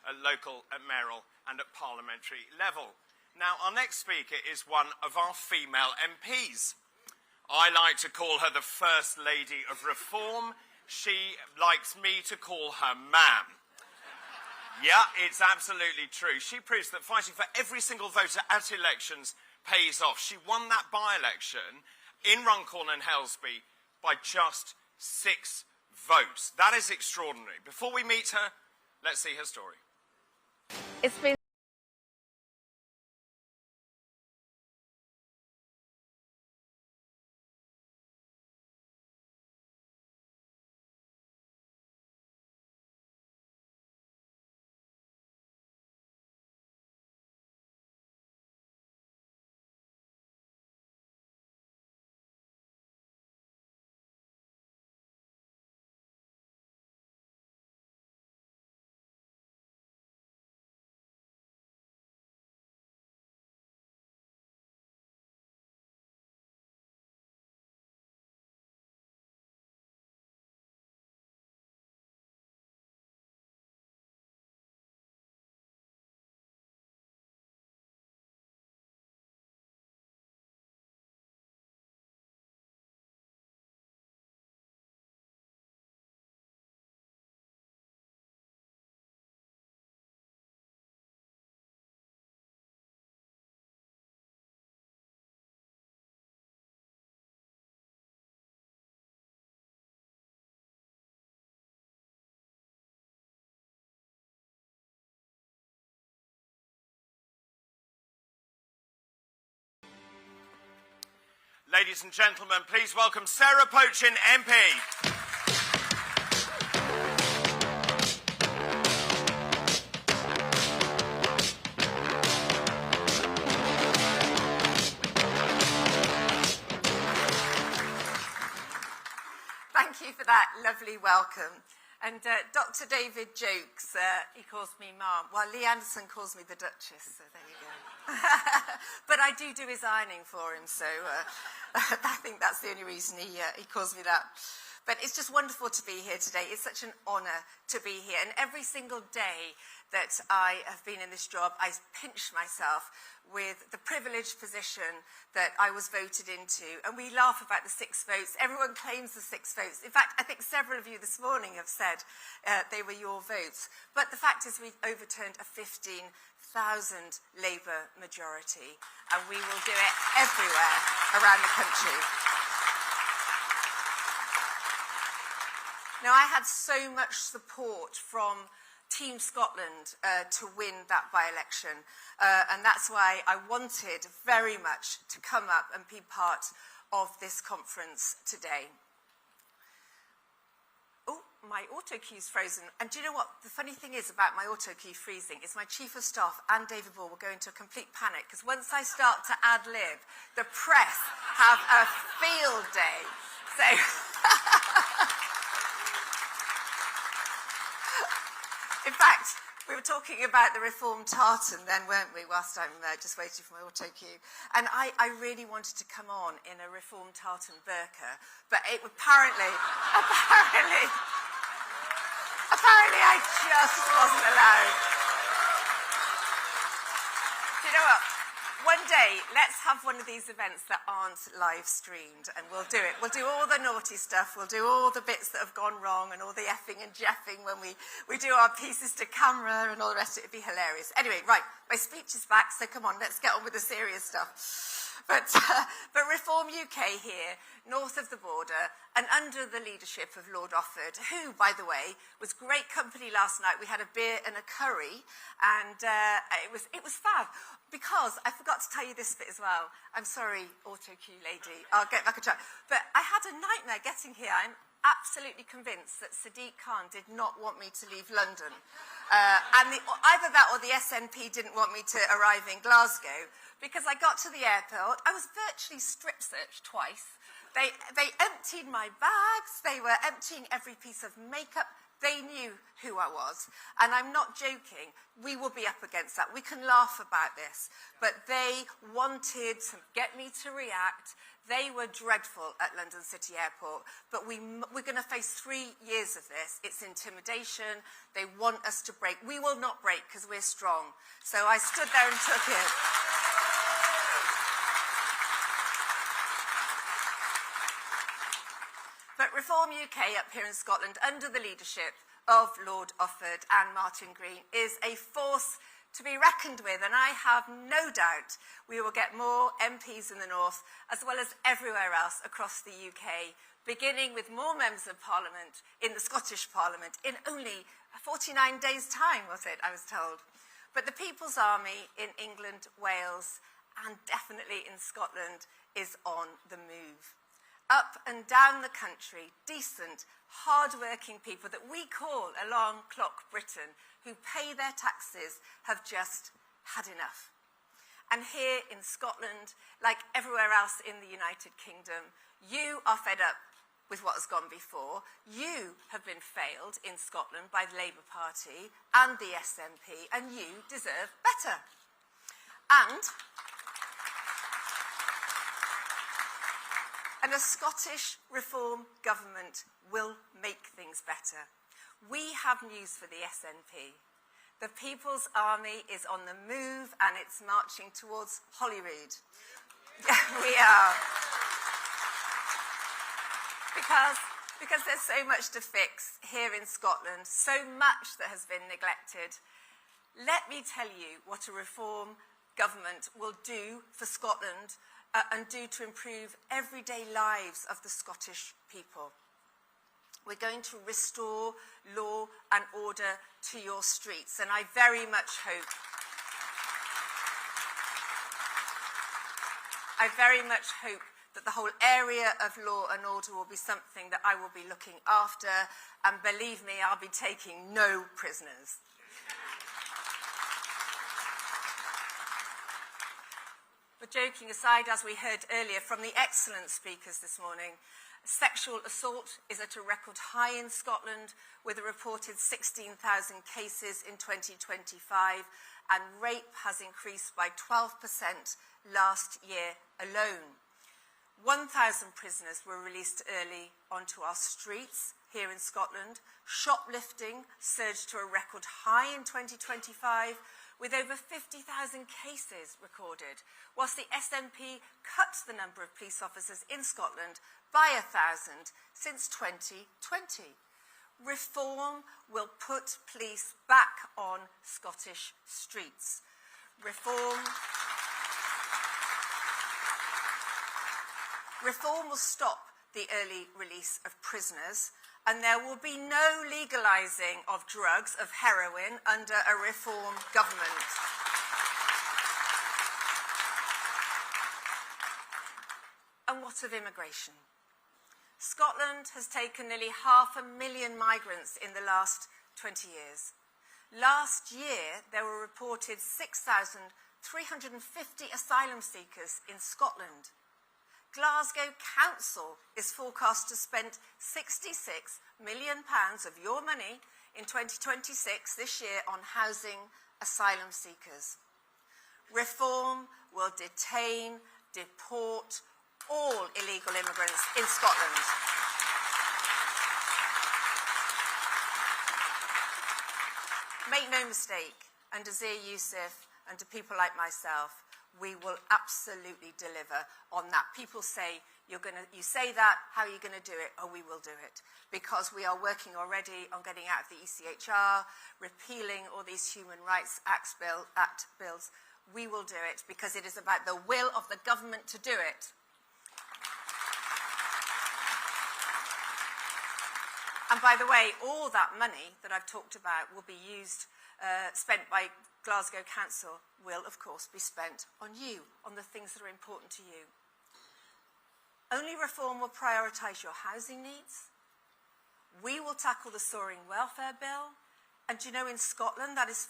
at local, at mayoral and at parliamentary level. Now, our next speaker is one of our female MPs. I like to call her the First Lady of Reform. She likes me to call her ma'am. Yeah, it's absolutely true. She proves that fighting for every single voter at elections pays off. She won that by-election in Runcorn and Helsby by just 6 votes. That is extraordinary. Before we meet her, let's see her story. It's been Ladies and gentlemen, please welcome Sarah Pochin, MP. Thank you for that lovely welcome. And Dr. David jokes, he calls me Mom, while Lee Anderson calls me the Duchess, so there you go. But I do his ironing for him, so I think that's the only reason he calls me that. But it's just wonderful to be here today. It's such an honour to be here. And every single day that I have been in this job, I pinch myself with the privileged position that I was voted into. And we laugh about the 6 votes. Everyone claims the 6 votes. In fact, I think several of you this morning have said they were your votes. But the fact is we've overturned a 15,000 Labour majority. And we will do it everywhere around the country. Now, I had so much support from Team Scotland to win that by-election, and that's why I wanted very much to come up and be part of this conference today. Oh, my auto cue's frozen. And do you know what? The funny thing is about my auto cue freezing is my Chief of Staff and David Ball will go into a complete panic because once I start to ad-lib, the press have a field day. So... In fact, we were talking about the reform tartan then, weren't we, whilst I'm just waiting for my auto cue. And I really wanted to come on in a reform tartan burqa, but it apparently I just wasn't allowed. Do you know what? One day, let's have one of these events that aren't live streamed, and we'll do it. We'll do all the naughty stuff, we'll do all the bits that have gone wrong, and all the effing and jeffing when we do our pieces to camera and all the rest of it. It'd be hilarious. Anyway, right, my speech is back, so come on, let's get on with the serious stuff. But Reform UK here, north of the border, and under the leadership of Lord Offord, who, by the way, was great company last night. We had a beer and a curry, and it was fab. Because I forgot to tell you this bit as well. I'm sorry, auto cue lady. I'll get back on track. But I had a nightmare getting here. I'm absolutely convinced that Sadiq Khan did not want me to leave London. And either that or the SNP didn't want me to arrive in Glasgow, because I got to the airport. I was virtually strip searched twice. They emptied my bags. They were emptying every piece of makeup, They knew who I was. And I'm not joking. We will be up against that. We can laugh about this. But they wanted to get me to react. They were dreadful at London City Airport. But we're going to face 3 years of this. It's intimidation. They want us to break. We will not break because we're strong. So I stood there and took it. But Reform UK up here in Scotland, under the leadership of Lord Offord and Martin Green, is a force to be reckoned with. And I have no doubt we will get more MPs in the north, as well as everywhere else across the UK, beginning with more members of Parliament in the Scottish Parliament in only 49 days' time, was it, I was told. But the People's Army in England, Wales, and definitely in Scotland is on the move. Up and down the country, decent, hard-working people that we call a long clock Britain, who pay their taxes, have just had enough. And here in Scotland, like everywhere else in the United Kingdom, you are fed up with what has gone before. You have been failed in Scotland by the Labour Party and the SNP, and you deserve better. And a Scottish Reform government will make things better. We have news for the SNP. The People's Army is on the move and it's marching towards Holyrood. We are. Because there's so much to fix here in Scotland, so much that has been neglected. Let me tell you what a Reform government will do for Scotland and do to improve everyday lives of the Scottish people. We're going to restore law and order to your streets, and I very much hope that the whole area of law and order will be something that I will be looking after, and believe me, I'll be taking no prisoners. But joking aside, as we heard earlier from the excellent speakers this morning, sexual assault is at a record high in Scotland, with a reported 16,000 cases in 2025, and rape has increased by 12% last year alone. 1,000 prisoners were released early onto our streets here in Scotland. Shoplifting surged to a record high in 2025, with over 50,000 cases recorded, whilst the SNP cut the number of police officers in Scotland by 1,000 since 2020. Reform will put police back on Scottish streets. Reform will stop the early release of prisoners, and there will be no legalising of drugs, of heroin, under a Reform government. And what of immigration? Scotland has taken nearly 500,000 migrants in the last 20 years. Last year, there were reported 6,350 asylum seekers in Scotland. Glasgow Council is forecast to spend £66 million of your money in 2026 this year on housing asylum seekers. Reform will detain, deport all illegal immigrants in Scotland. Make no mistake, under Zia Youssef and to people like myself, we will absolutely deliver on that. People say, you say that, how are you going to do it? Oh, we will do it. Because we are working already on getting out of the ECHR, repealing all these Human Rights Act bills. We will do it because it is about the will of the government to do it. And by the way, all that money that I've talked about will be spent by Glasgow Council will, of course, be spent on you, on the things that are important to you. Only Reform will prioritise your housing needs. We will tackle the soaring welfare bill. And do you know, in Scotland, that is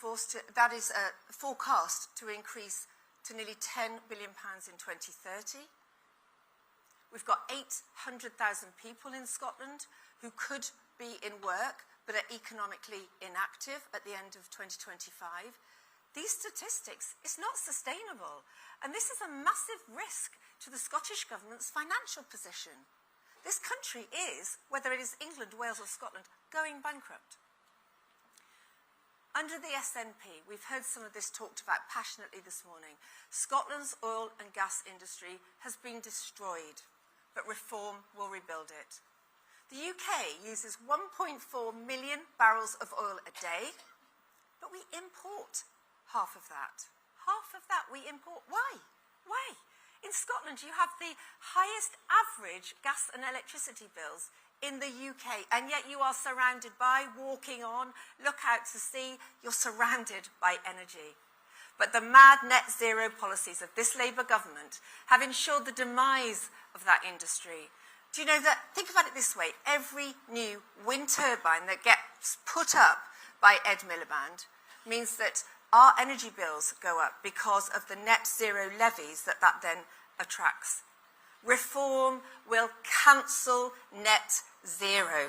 forecast to increase to nearly £10 billion in 2030. We've got 800,000 people in Scotland who could be in work but are economically inactive at the end of 2025, these statistics is not sustainable. And this is a massive risk to the Scottish Government's financial position. This country is, whether it is England, Wales or Scotland, going bankrupt. Under the SNP, we've heard some of this talked about passionately this morning. Scotland's oil and gas industry has been destroyed, but reform will rebuild it. The UK uses 1.4 million barrels of oil a day, but we import half of that. Half of that we import. Why? Why? In Scotland, you have the highest average gas and electricity bills in the UK, and yet you are surrounded by, walking on, look out to sea, you're surrounded by energy. But the mad net zero policies of this Labour government have ensured the demise of that industry. Do you know that, think about it this way, every new wind turbine that gets put up by Ed Miliband means that our energy bills go up because of the net zero levies that then attracts. Reform will cancel net zero.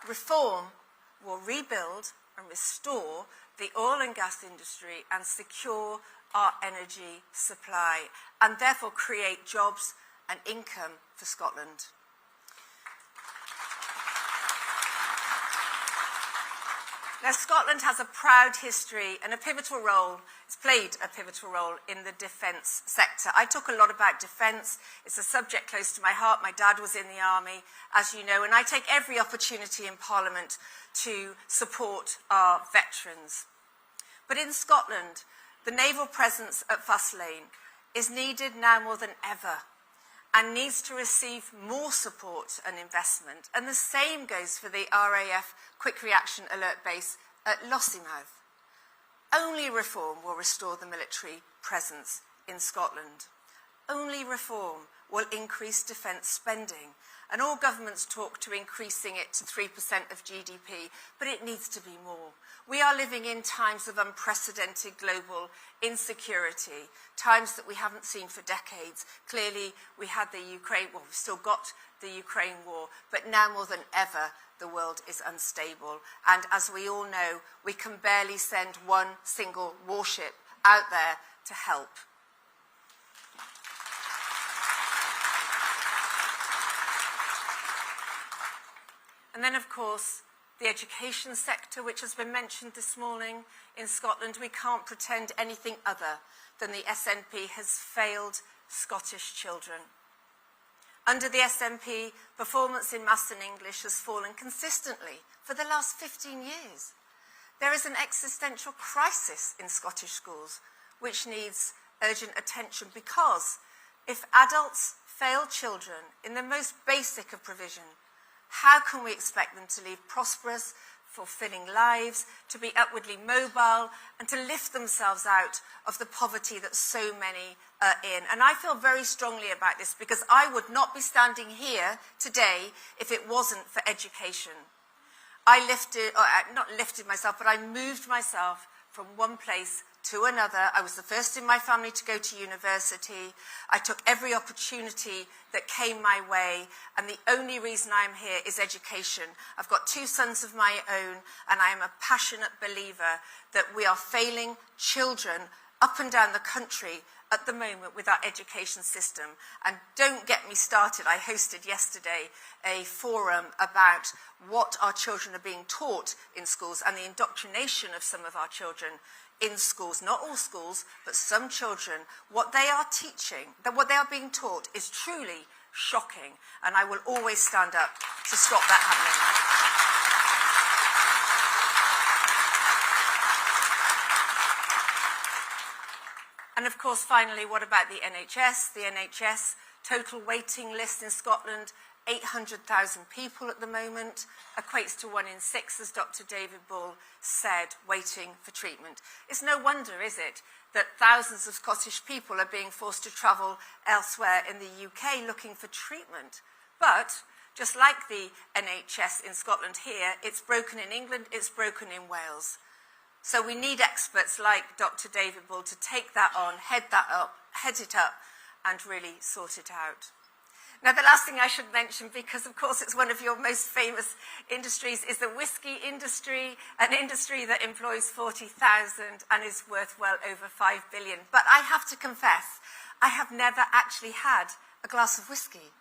Reform will rebuild and restore the oil and gas industry and secure our energy supply, and therefore create jobs and income for Scotland. Now, Scotland has a proud history and it's played a pivotal role in the defence sector. I talk a lot about defence. It's a subject close to my heart. My dad was in the army, as you know, and I take every opportunity in Parliament to support our veterans. But in Scotland, the naval presence at Faslane is needed now more than ever and needs to receive more support and investment. And the same goes for the RAF Quick Reaction Alert Base at Lossiemouth. Only reform will restore the military presence in Scotland. Only reform will increase defence spending. And all governments talk to increasing it to 3% of GDP, but it needs to be more. We are living in times of unprecedented global insecurity, times that we haven't seen for decades. Clearly, we had the Ukraine, well, we've still got the Ukraine war, but now more than ever, the world is unstable. And as we all know, we can barely send one single warship out there to help. And then, of course, the education sector, which has been mentioned this morning in Scotland. We can't pretend anything other than the SNP has failed Scottish children. Under the SNP, performance in maths and English has fallen consistently for the last 15 years. There is an existential crisis in Scottish schools which needs urgent attention, because if adults fail children in the most basic of provision, how can we expect them to lead prosperous, fulfilling lives, to be upwardly mobile, and to lift themselves out of the poverty that so many are in? And I feel very strongly about this, because I would not be standing here today if it wasn't for education. I moved myself from one place to another. I was the first in my family to go to university. I took every opportunity that came my way, and the only reason I'm here is education. I've got 2 sons of my own, and I am a passionate believer that we are failing children up and down the country at the moment with our education system. And don't get me started. I hosted yesterday a forum about what our children are being taught in schools and the indoctrination of some of our children in schools. Not all schools, but some children. What they are teaching, what they are being taught, is truly shocking. And I will always stand up to stop that happening. And of course, finally, what about the NHS? The NHS total waiting list in Scotland, 800,000 people at the moment, equates to 1 in 6, as Dr. David Bull said, waiting for treatment. It's no wonder, is it, that thousands of Scottish people are being forced to travel elsewhere in the UK looking for treatment. But just like the NHS in Scotland here, it's broken in England, it's broken in Wales. So we need experts like Dr. David Bull to take that on, head it up, and really sort it out. Now, the last thing I should mention, because of course it's one of your most famous industries, is the whisky industry, an industry that employs 40,000 and is worth well over 5 billion. But I have to confess, I have never actually had a glass of whisky.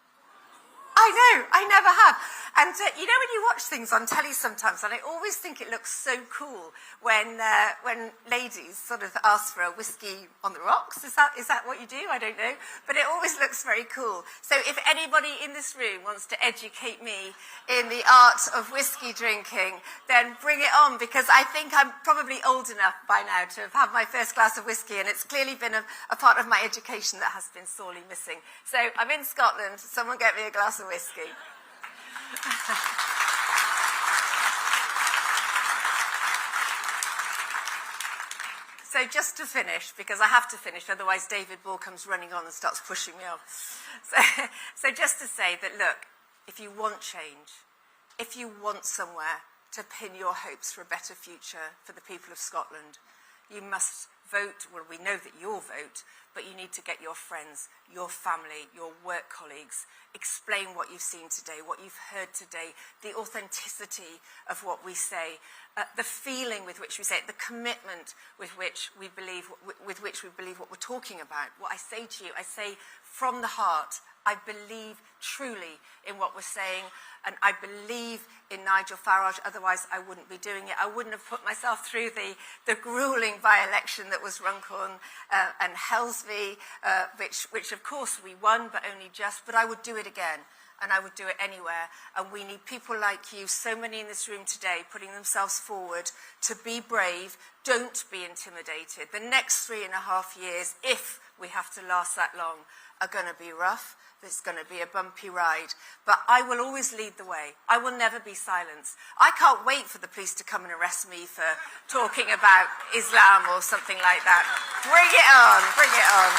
I know, I never have. And you know when you watch things on telly sometimes, and I always think it looks so cool when ladies sort of ask for a whiskey on the rocks. Is that what you do? I don't know. But it always looks very cool. So if anybody in this room wants to educate me in the art of whiskey drinking, then bring it on, because I think I'm probably old enough by now to have had my first glass of whiskey, and it's clearly been a part of my education that has been sorely missing. So I'm in Scotland. Someone get me a glass of whiskey. So just to finish, because I have to finish, otherwise David Ball comes running on and starts pushing me off. So just to say that, look, if you want change, if you want somewhere to pin your hopes for a better future for the people of Scotland, you must vote. Well, we know that you'll vote, but you need to get your friends, your family, your work colleagues, explain what you've seen today, what you've heard today, the authenticity of what we say, the feeling with which we say it, the commitment with which we believe what we're talking about. What I say to you, I say from the heart. I believe truly in what we're saying, and I believe in Nigel Farage, otherwise I wouldn't be doing it. I wouldn't have put myself through the gruelling by-election that was Runcorn and Helsby, which of course we won, but only just, but I would do it again, and I would do it anywhere. And we need people like you, so many in this room today, putting themselves forward to be brave. Don't be intimidated. The next 3.5 years, if we have to last that long, are going to be rough. It's going to be a bumpy ride. But I will always lead the way. I will never be silenced. I can't wait for the police to come and arrest me for talking about Islam or something like that. Bring it on, bring it on.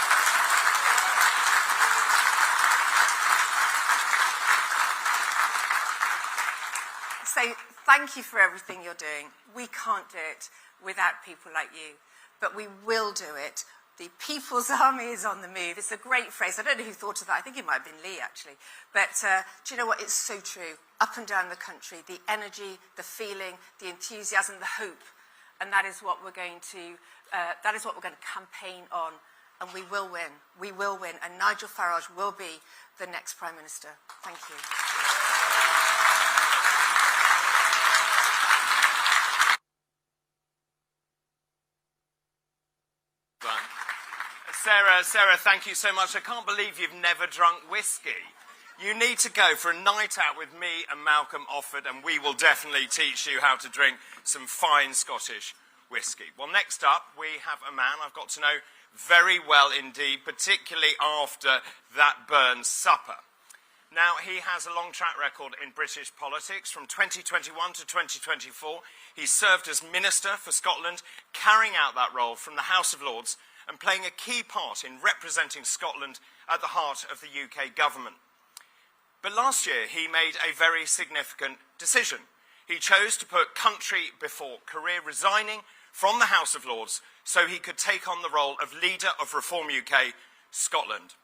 So thank you for everything you're doing. We can't do it without people like you, but we will do it. The People's Army is on the move. It's a great phrase. I don't know who thought of that. I think it might have been Lee, actually. But do you know what? It's so true. Up and down the country, the energy, the feeling, the enthusiasm, the hope, and that is what we're going to campaign on. And we will win. We will win. And Nigel Farage will be the next Prime Minister. Thank you. Sarah, thank you so much. I can't believe you've never drunk whiskey. You need to go for a night out with me and Malcolm Offord, and we will definitely teach you how to drink some fine Scottish whiskey. Well, next up, we have a man I've got to know very well indeed, particularly after that Burns supper. Now, he has a long track record in British politics. From 2021 to 2024, he served as Minister for Scotland, carrying out that role from the House of Lords and playing a key part in representing Scotland at the heart of the UK government. But last year, he made a very significant decision. He chose to put country before career, resigning from the House of Lords so he could take on the role of leader of Reform UK Scotland.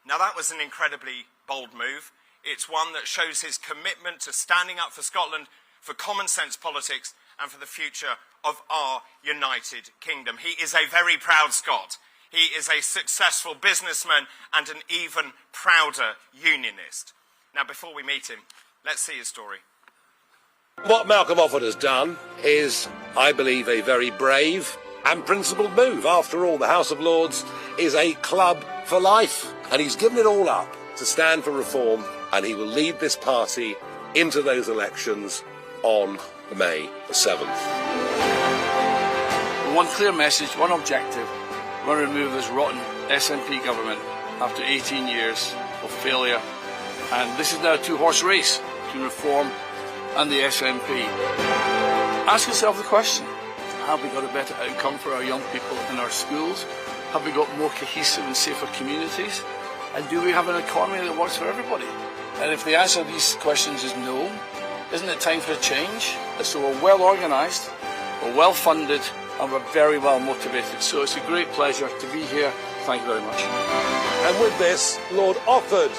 Now, that was an incredibly bold move. It's one that shows his commitment to standing up for Scotland, for common sense politics, and for the future of our United Kingdom. He is a very proud Scot. He is a successful businessman and an even prouder unionist. Now, before we meet him, let's see his story. What Malcolm Offord has done is, I believe, a very brave and principled move. After all, the House of Lords is a club for life, and he's given it all up to stand for reform, and he will lead this party into those elections on May the 7th. One clear message, one objective. We want to remove this rotten SNP government after 18 years of failure. And this is now a two-horse race between reform and the SNP. Ask yourself the question, have we got a better outcome for our young people in our schools? Have we got more cohesive and safer communities? And do we have an economy that works for everybody? And if the answer to these questions is no, isn't it time for a change? So we're well organised, we're well funded, and we're very well motivated. So it's a great pleasure to be here Thank you very much. And with this, Lord Offord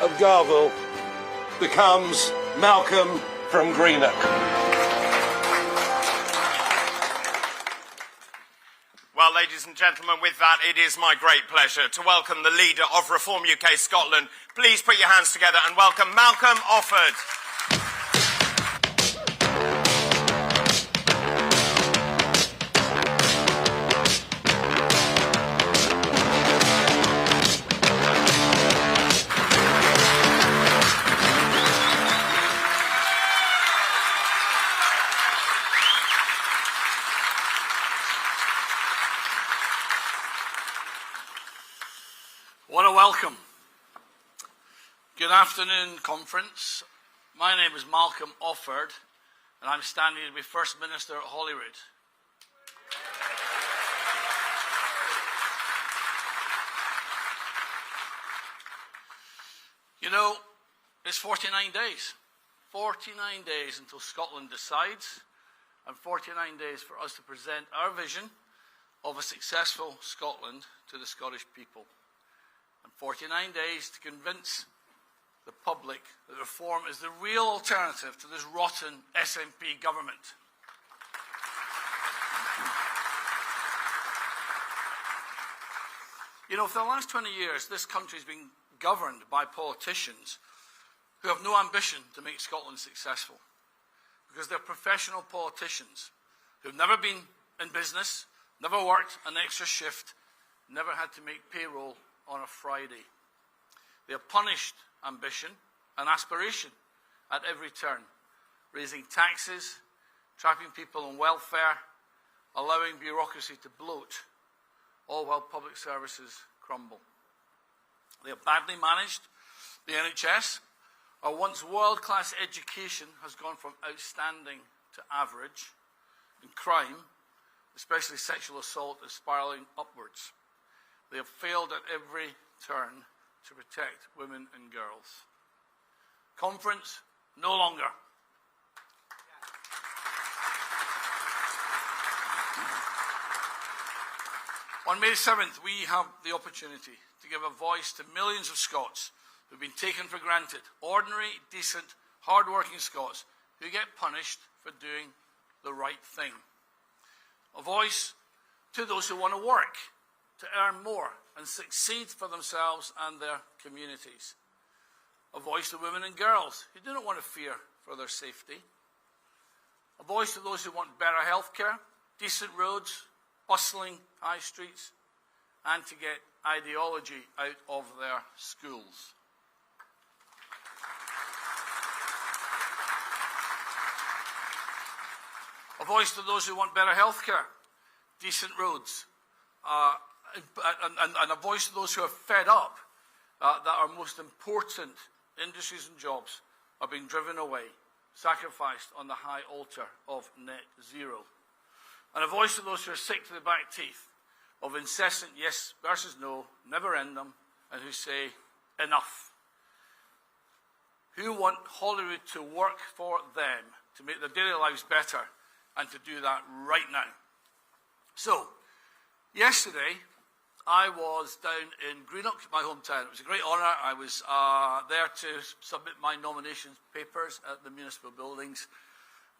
of Garville becomes Malcolm from Greenock. Well, ladies and gentlemen, with that, it is my great pleasure to welcome the leader of Reform UK Scotland. Please put your hands together and welcome Malcolm Offord. What a welcome. Good afternoon, conference. My name is Malcolm Offord, and I'm standing to be First Minister at Holyrood. You know, it's 49 days. 49 days until Scotland decides, and 49 days for us to present our vision of a successful Scotland to the Scottish people. And 49 days to convince the public that reform is the real alternative to this rotten SNP government. You know, for the last 20 years, this country has been governed by politicians who have no ambition to make Scotland successful, because they're professional politicians who've never been in business, never worked an extra shift, never had to make payroll on a Friday. They have punished ambition and aspiration at every turn, raising taxes, trapping people on welfare, allowing bureaucracy to bloat, all while public services crumble. They have badly managed the NHS. Our once world-class education has gone from outstanding to average, and crime, especially sexual assault, is spiralling upwards. They have failed at every turn to protect women and girls. Conference, no longer. On May 7th, we have the opportunity to give a voice to millions of Scots who have been taken for granted. Ordinary, decent, hard-working Scots who get punished for doing the right thing. A voice to those who want to work, to earn more and succeed for themselves and their communities. A voice to women and girls who do not want to fear for their safety. A voice to those who want better healthcare, decent roads, bustling high streets, and to get ideology out of their schools. A voice to those who want better healthcare, decent roads, and a voice to those who are fed up that our most important industries and jobs are being driven away, sacrificed on the high altar of net zero. And a voice to those who are sick to the back teeth of incessant yes versus no, never end them, and who say enough. Who want Holyrood to work for them, to make their daily lives better, and to do that right now. So, yesterday, I was down in Greenock, my hometown. It was a great honour. I was there to submit my nomination papers at the municipal buildings,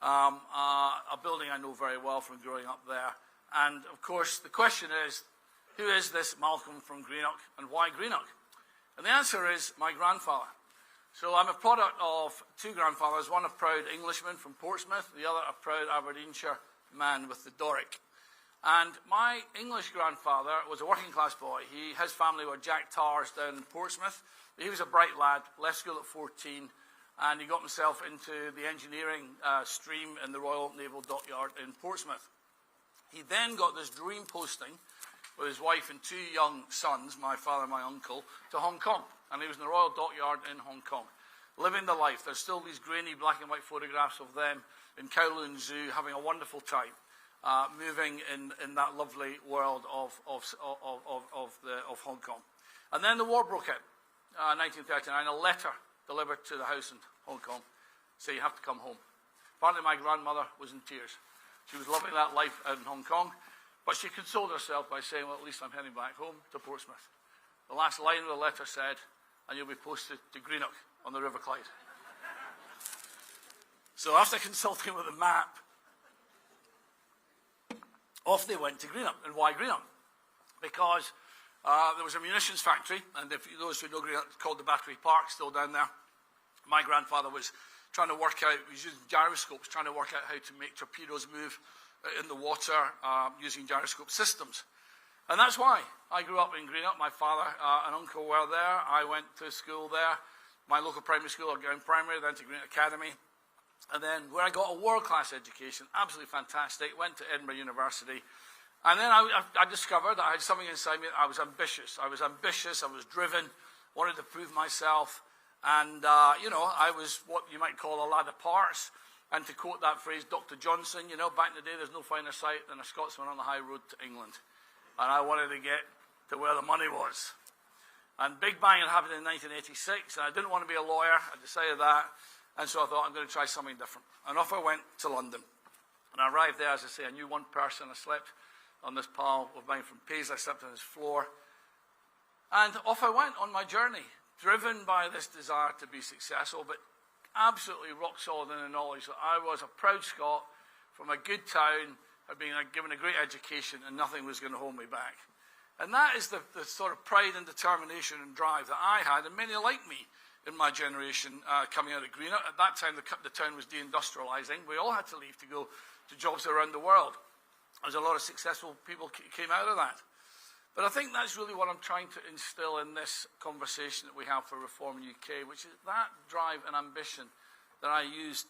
a building I know very well from growing up there. And, of course, the question is, who is this Malcolm from Greenock, and why Greenock? And the answer is my grandfather. So I'm a product of two grandfathers, one a proud Englishman from Portsmouth, the other a proud Aberdeenshire man with the Doric. And my English grandfather was a working class boy. His family were Jack Tars down in Portsmouth. He was a bright lad, left school at 14, and he got himself into the engineering stream in the Royal Naval Dockyard in Portsmouth. He then got this dream posting with his wife and two young sons, my father and my uncle, to Hong Kong. And he was in the Royal Dockyard in Hong Kong, living the life. There's still these grainy black and white photographs of them in Kowloon Zoo having a wonderful time. Moving in that lovely world of Hong Kong. And then the war broke out, 1939, a letter delivered to the house in Hong Kong, saying you have to come home. Apparently my grandmother was in tears. She was loving that life out in Hong Kong, But she consoled herself by saying, well, at least I'm heading back home to Portsmouth. The last line of the letter said, and you'll be posted to Greenock on the River Clyde. So after consulting with the map, off they went to Greenock. And why Greenock? Because there was a munitions factory, and if those who know Greenock, it's called the Battery Park, still down there. My grandfather was trying to work out, he was using gyroscopes, trying to work out how to make torpedoes move in the water using gyroscope systems. And that's why I grew up in Greenock. My father and uncle were there. I went to school there. My local primary school, Gowran Primary, then to Greenock Academy. And then where I got a world-class education, absolutely fantastic, went to Edinburgh University. And then I discovered that I had something inside me. I was ambitious. I was driven, wanted to prove myself. And, I was what you might call a lad of parts. And to quote that phrase, Dr. Johnson, back in the day, there's no finer sight than a Scotsman on the high road to England. And I wanted to get to where the money was. And Big Bang had happened in 1986, and I didn't want to be a lawyer. I decided that. And so I thought, I'm going to try something different. And off I went to London. And I arrived there, as I say, I knew one person. I slept on this pal of mine from Paisley. I slept on his floor. And off I went on my journey, driven by this desire to be successful, but absolutely rock solid in the knowledge that I was a proud Scot from a good town, had been given a great education, and nothing was going to hold me back. And that is the sort of pride and determination and drive that I had, and many like me in my generation coming out of Greenock. At that time, the town was deindustrialising. We all had to leave to go to jobs around the world. There's a lot of successful people came out of that. But I think that's really what I'm trying to instill in this conversation that we have for Reform UK, which is that drive and ambition that I used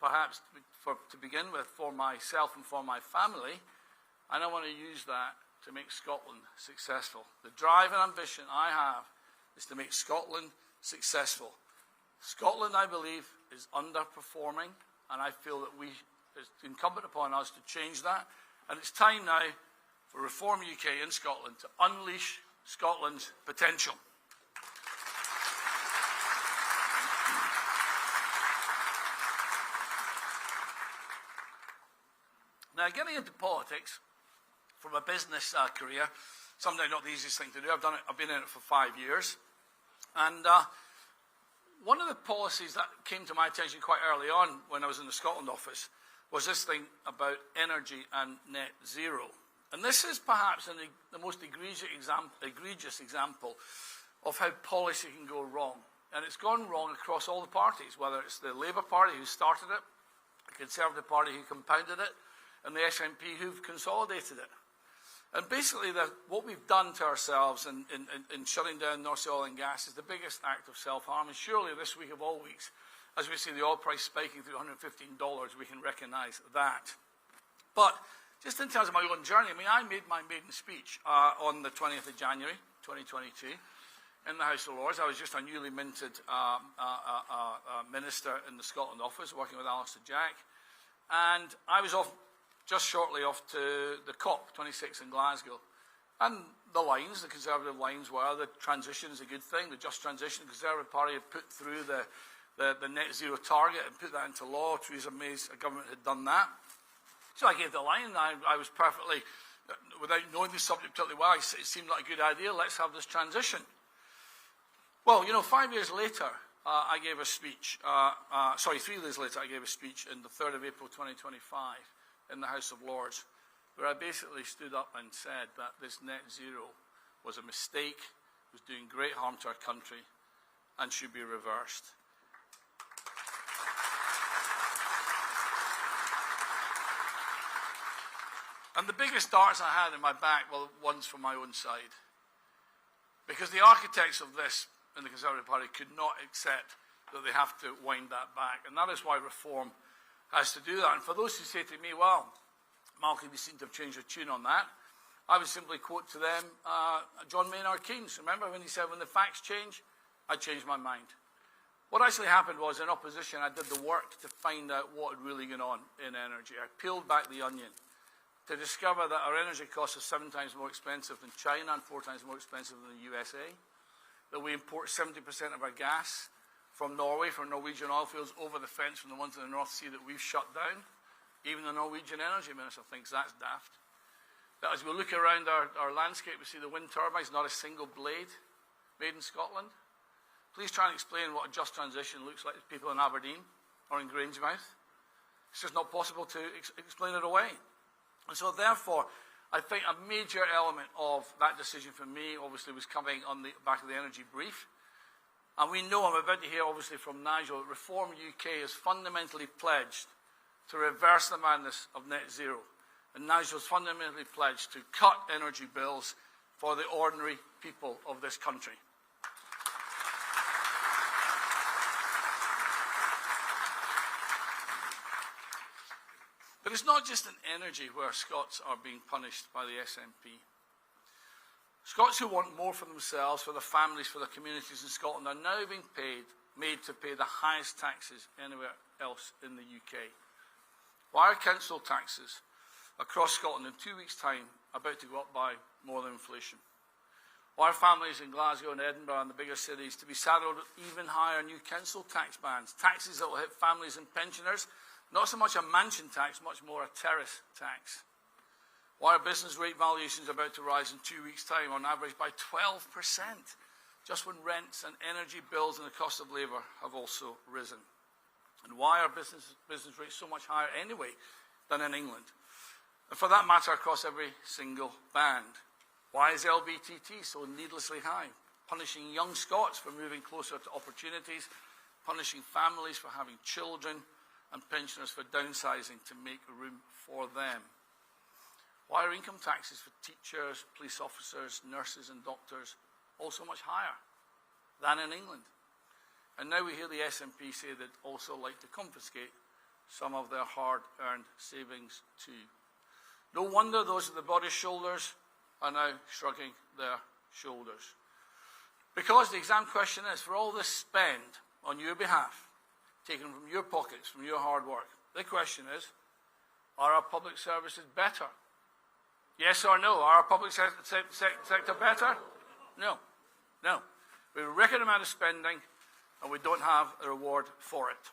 perhaps to begin with for myself and for my family. And I want to use that to make Scotland successful. The drive and ambition I have is to make Scotland successful. Scotland, I believe, is underperforming, and I feel that it's incumbent upon us to change that. And it's time now for Reform UK in Scotland to unleash Scotland's potential. Now, getting into politics from a business career, sometimes not the easiest thing to do. I've been in it for 5 years. And one of the policies that came to my attention quite early on when I was in the Scotland office was this thing about energy and net zero. And this is perhaps the most egregious example of how policy can go wrong. And it's gone wrong across all the parties, whether it's the Labour Party who started it, the Conservative Party who compounded it, and the SNP who've consolidated it. And basically, what we've done to ourselves in shutting down North Sea oil and gas is the biggest act of self-harm. And surely this week of all weeks, as we see the oil price spiking through $115, we can recognise that. But just in terms of my own journey, I made my maiden speech on the 20th of January, 2022, in the House of Lords. I was just a newly minted minister in the Scotland office, working with Alistair Jack. And I was just shortly off to the COP26 in Glasgow. And the Conservative lines were, the transition is a good thing, the just transition. The Conservative Party had put through the net zero target and put that into law. Theresa May's government had done that. So I gave the line, and I was perfectly, without knowing the subject particularly well, it seemed like a good idea, let's have this transition. Well, 5 years later, I gave a speech, 3 years later, I gave a speech on the 3rd of April 2025 in the House of Lords, where I basically stood up and said that this net zero was a mistake, was doing great harm to our country, and should be reversed. And the biggest darts I had in my back were ones from my own side. Because the architects of this in the Conservative Party could not accept that they have to wind that back. And that is why Reform has to do that. And for those who say to me, well, Malcolm, you seem to have changed your tune on that, I would simply quote to them John Maynard Keynes. Remember when he said, when the facts change, I change my mind. What actually happened was, in opposition, I did the work to find out what had really gone on in energy. I peeled back the onion to discover that our energy costs are 7 times more expensive than China and 4 times more expensive than the USA, that we import 70% of our gas from Norway, from Norwegian oil fields over the fence from the ones in the North Sea that we've shut down. Even the Norwegian energy minister thinks that's daft. that as we look around our landscape, we see the wind turbines, not a single blade made in Scotland. Please try and explain what a just transition looks like to people in Aberdeen or in Grangemouth. It's just not possible to explain it away. And so therefore, I think a major element of that decision for me, obviously, was coming on the back of the energy brief. And we know, I'm about to hear, obviously, from Nigel, that Reform UK is fundamentally pledged to reverse the madness of net zero. And Nigel's fundamentally pledged to cut energy bills for the ordinary people of this country. But it's not just in energy where Scots are being punished by the SNP. Scots who want more for themselves, for their families, for their communities in Scotland are now being made to pay the highest taxes anywhere else in the UK. Why are council taxes across Scotland in 2 weeks' time about to go up by more than inflation? Why are families in Glasgow and Edinburgh and the bigger cities to be saddled with even higher new council tax bans, taxes that will hit families and pensioners? Not so much a mansion tax, much more a terrace tax. Why are business rate valuations about to rise in 2 weeks' time on average by 12%, just when rents and energy bills and the cost of labour have also risen? And why are business rates so much higher anyway than in England? And for that matter, across every single band. Why is LBTT so needlessly high? Punishing young Scots for moving closer to opportunities, punishing families for having children, and pensioners for downsizing to make room for them. Why are income taxes for teachers, police officers, nurses and doctors also much higher than in England? And now we hear the SNP say they'd also like to confiscate some of their hard-earned savings too. No wonder those with the broadest shoulders are now shrugging their shoulders. Because the exam question is, for all this spend on your behalf, taken from your pockets, from your hard work, the question is, are our public services better? Yes or no? Are our public sector better? No. No. We have a record amount of spending and we don't have a reward for it.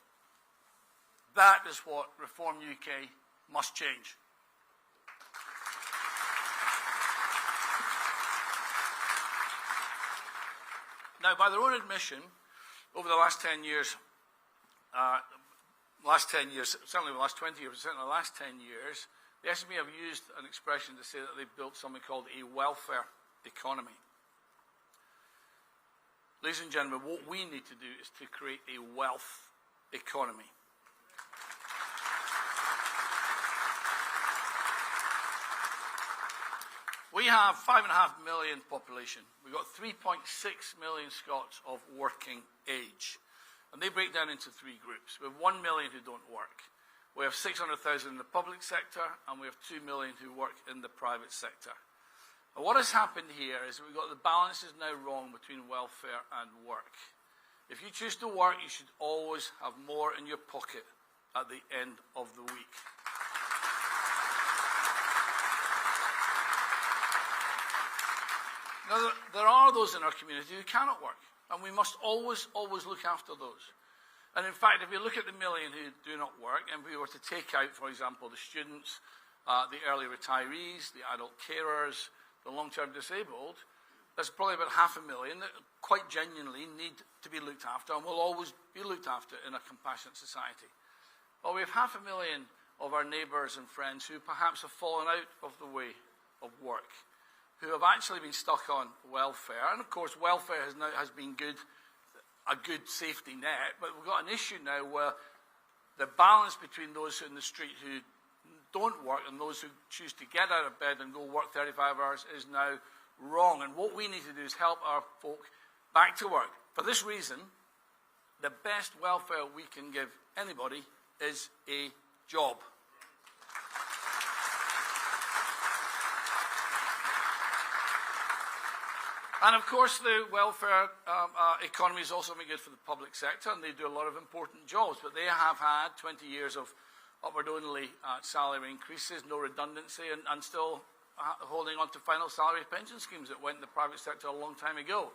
That is what Reform UK must change. Now, by their own admission, over the last 10 years, certainly the last 20 years, certainly the last 10 years, the SNP have used an expression to say that they've built something called a welfare economy. Ladies and gentlemen, what we need to do is to create a wealth economy. We have 5.5 million population. We've got 3.6 million Scots of working age. And they break down into three groups. We have 1 million who don't work. We have 600,000 in the public sector, and we have 2 million who work in the private sector. And what has happened here is we've got the balance is now wrong between welfare and work. If you choose to work, you should always have more in your pocket at the end of the week. Now, there are those in our community who cannot work, and we must always look after those. And in fact, if you look at the million who do not work, and we were to take out, for example, the students, the early retirees, the adult carers, the long-term disabled, there's probably about 500,000 that quite genuinely need to be looked after and will always be looked after in a compassionate society. Well, we have 500,000 of our neighbours and friends who perhaps have fallen out of the way of work, who have actually been stuck on welfare. And of course, welfare has been a good safety net, but we've got an issue now where the balance between those in the street who don't work and those who choose to get out of bed and go work 35 hours is now wrong. And what we need to do is help our folk back to work. For this reason, the best welfare we can give anybody is a job. And of course, the welfare economy is also been good for the public sector, and they do a lot of important jobs. But they have had 20 years of upward-only salary increases, no redundancy, and still holding on to final salary pension schemes that went in the private sector a long time ago.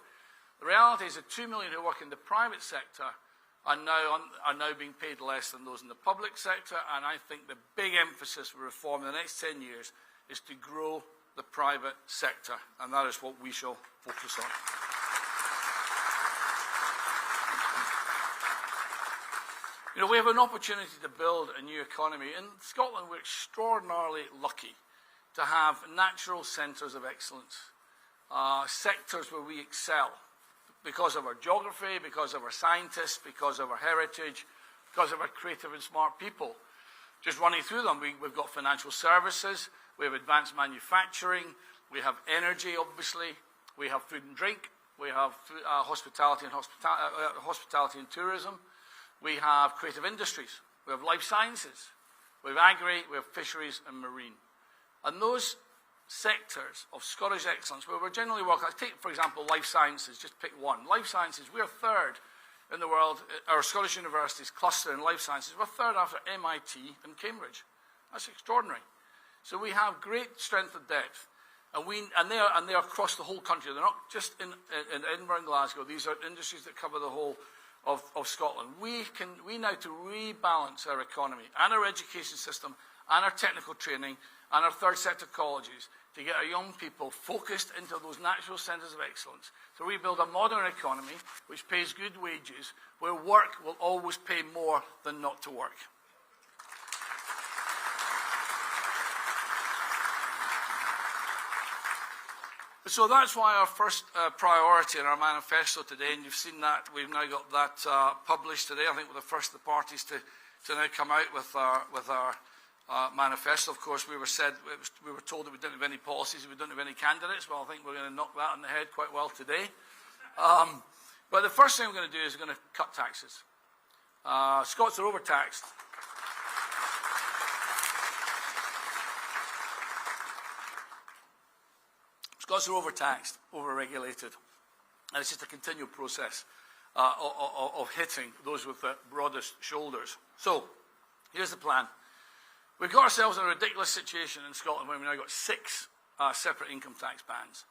The reality is that 2 million who work in the private sector are now being paid less than those in the public sector, and I think the big emphasis for reform in the next 10 years is to grow the private sector, and that is what we shall focus on. You know, we have an opportunity to build a new economy. In Scotland, we're extraordinarily lucky to have natural centres of excellence, sectors where we excel because of our geography, because of our scientists, because of our heritage, because of our creative and smart people. Just running through them, we've got financial services, we have advanced manufacturing, we have energy, obviously, we have food and drink, we have hospitality and tourism, we have creative industries, we have life sciences, we have agri, we have fisheries and marine. And those sectors of Scottish excellence, where we're generally working, take, for example, life sciences, just pick one. Life sciences, we're third in the world. Our Scottish universities cluster in life sciences. We're third after MIT and Cambridge. That's extraordinary. So we have great strength and depth. And they are across the whole country. They're not just in Edinburgh and Glasgow. These are industries that cover the whole of Scotland. We now to rebalance our economy and our education system and our technical training and our third sector colleges to get our young people focused into those natural centres of excellence, to rebuild a modern economy which pays good wages, where work will always pay more than not to work. So that's why our first priority in our manifesto today, and you've seen that, we've now got that published today. I think we're the first of the parties to now come out with our manifesto. Of course, we were told that we didn't have any policies, we didn't have any candidates. Well, I think we're going to knock that on the head quite well today. But the first thing we're going to do is we're going to cut taxes. Scots are overtaxed. Scots are overtaxed, overregulated, and it's just a continual process of hitting those with the broadest shoulders. So, here's the plan. We've got ourselves in a ridiculous situation in Scotland where we've now got 6 separate income tax bands,